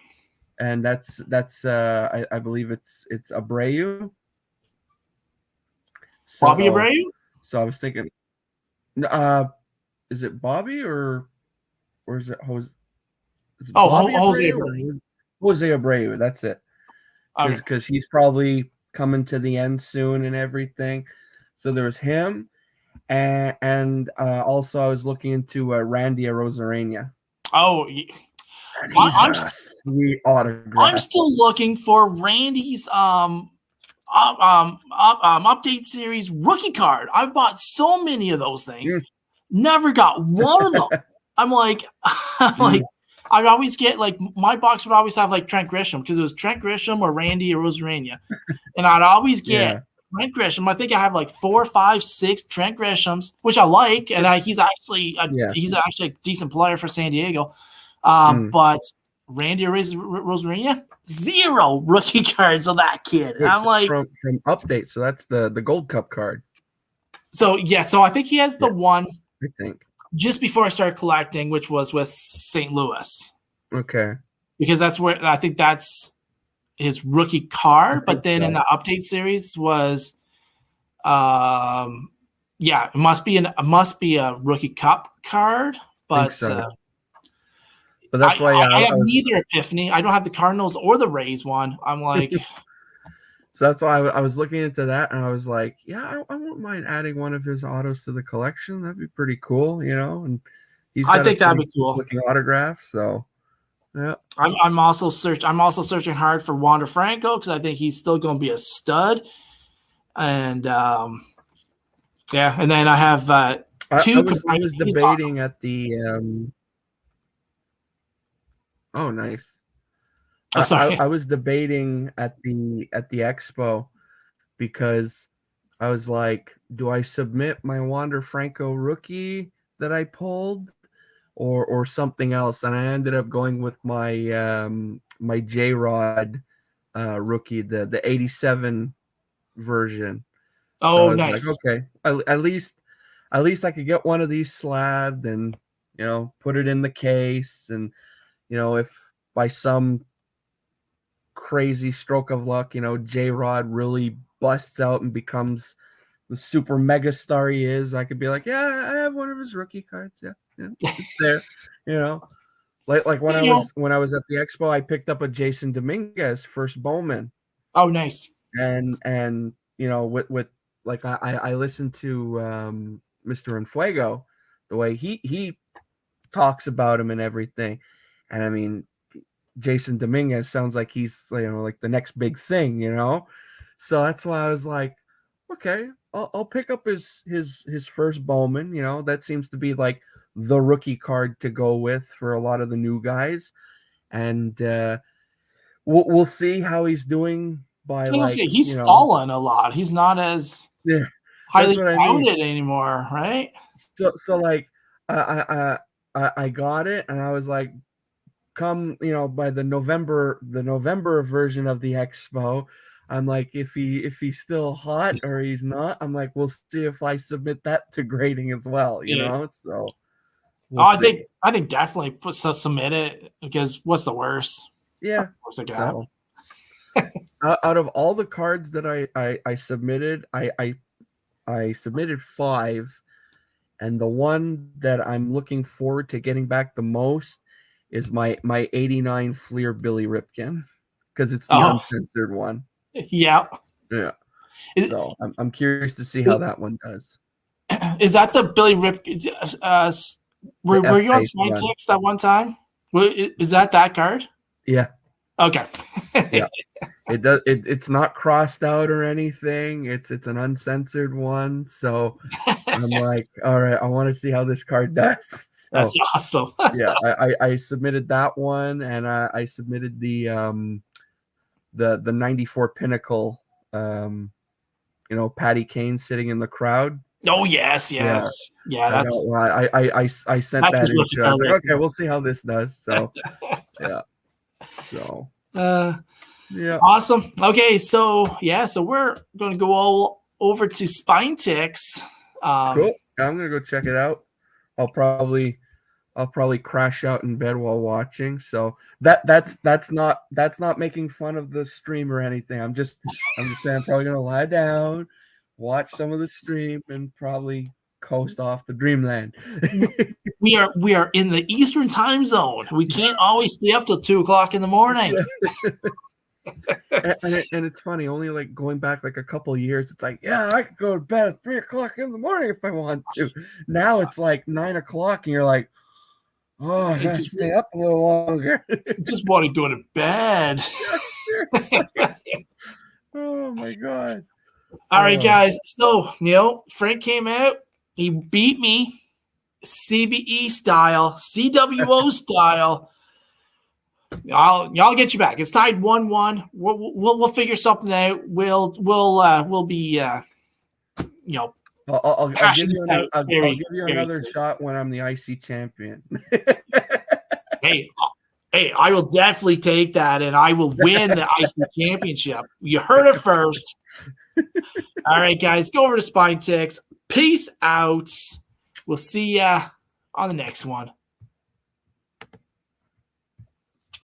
And that's I believe it's Abreu. So,
Bobby Abreu?
So I was thinking, is it Bobby or is it Jose?
Jose Abreu.
Jose Abreu, that's it. Because he's probably coming to the end soon and everything. So there was him, and also I was looking into Randy Arozarena.
Oh,
I'm a sweet autograph.
I'm still looking for Randy's update series rookie card. I've bought so many of those things, never got one of them. I'm like, I'd always get like my box would always have like Trent Grisham because it was Trent Grisham or Randy Arozarena, and I'd always get Trent Grisham. I think I have like 4, 5, 6 Trent Grishams, which I like, and he's actually a decent player for San Diego. But Randy Arozarena, 0 rookie cards of that kid. And I'm like,
from update, so that's the Gold Cup card.
So I think he has the one.
I think
just before I started collecting, which was with St. Louis.
Okay. Because
that's where I think that's his rookie card, but then in the update series was, it must be a rookie cup card, but.
But that's why
I have neither Epiphany. I don't have the Cardinals or the Rays one. I'm like,
so that's why I was looking into that, and I was like, I won't mind adding one of his autos to the collection. That'd be pretty cool, And
I think that'd be cool.
Looking autograph. So, yeah.
I'm also searching hard for Wander Franco because I think he's still going to be a stud. And and then I have two.
I was debating at the. Oh, nice.
Oh, sorry.
I was debating at the expo because I was like, do I submit my Wander Franco rookie that I pulled or something else? And I ended up going with my my J-Rod rookie, the 87 version.
Oh,
so I was
nice.
Like, okay, at least I could get one of these slabbed and put it in the case, and if by some crazy stroke of luck, J-Rod really busts out and becomes the super mega star he is, I could be like, I have one of his rookie cards. Yeah, it's there, Like when
You know,
I was at the expo, I picked up a Jason Dominguez first Bowman,
oh, nice.
and you know with like I listened to Mr. Enfuego, the way he talks about him and everything, and I mean Jason Dominguez sounds like he's, you know, like the next big thing, you know. So that's why I was like, okay, I'll pick up his first Bowman. You know, that seems to be like the rookie card to go with for a lot of the new guys, and we'll see how he's doing by,
I was gonna
like,
say he's
you know,
fallen a lot. He's not as
yeah, that's
highly
what I mean.
touted anymore, right?
So like I got it, and I was like, come, you know, by the November version of the expo, I'm like, if he's still hot or he's not, I'm like, we'll see if I submit that to grading as well, you
Yeah.
know. So
Oh,
we'll see.
I think definitely submit it, because what's the worst?
Yeah.
Worst that could
So
happen.
out of all the cards that I submitted, I submitted 5, and the one that I'm looking forward to getting back the most is my 89 Fleer Billy Ripken, because it's the
Oh,
uncensored one.
yeah.
Yeah.
Is,
So I'm curious to see how that one does.
is that the Billy Rip?
The
Were
F
you on
pace
Spine
one.
Chicks that one time? Is that card?
Yeah.
Okay.
Yeah. It does. It's not crossed out or anything. It's an uncensored one. So I'm like, all right, I want to see how this card does.
That's
So
awesome.
yeah, I submitted that one, and I submitted the 94 Pinnacle, you know, Patty Kane sitting in the crowd.
Oh, yes,
Yeah,
yes. Yeah,
I know.
that's
Well, I sent
that's
that
his
in
rookie
too. I was
card
like,
right
okay, we'll see how this does. So yeah. So
there.
yeah.
Awesome. Okay, so yeah, so we're going to go all over to Spine Ticks.
Cool. I'm gonna go check it out. I'll probably crash out in bed while watching. So that's not making fun of the stream or anything. I'm just saying I'm probably gonna lie down, watch some of the stream, and probably coast off the dreamland.
We are in the Eastern time zone. We can't always stay up till 2 o'clock in the morning.
And it's funny, only like going back like a couple years, it's like, yeah, I could go to bed at 3 o'clock in the morning if I want to. Now it's like 9 o'clock, and you're like, oh, I
I
gotta stay up a little longer.
just want to go to bed.
Oh my god.
All right, guys. So, Frank came out. He beat me, CBE style, CWO style. Y'all get you back. It's tied 1-1. We'll figure something out. We'll be
I'll give you another, I'll give you
very
another shot when I'm the IC champion.
Hey, I will definitely take that, and I will win the IC championship. You heard it first. All right, guys, go over to Spine Ticks. Peace out. We'll see ya on the next one.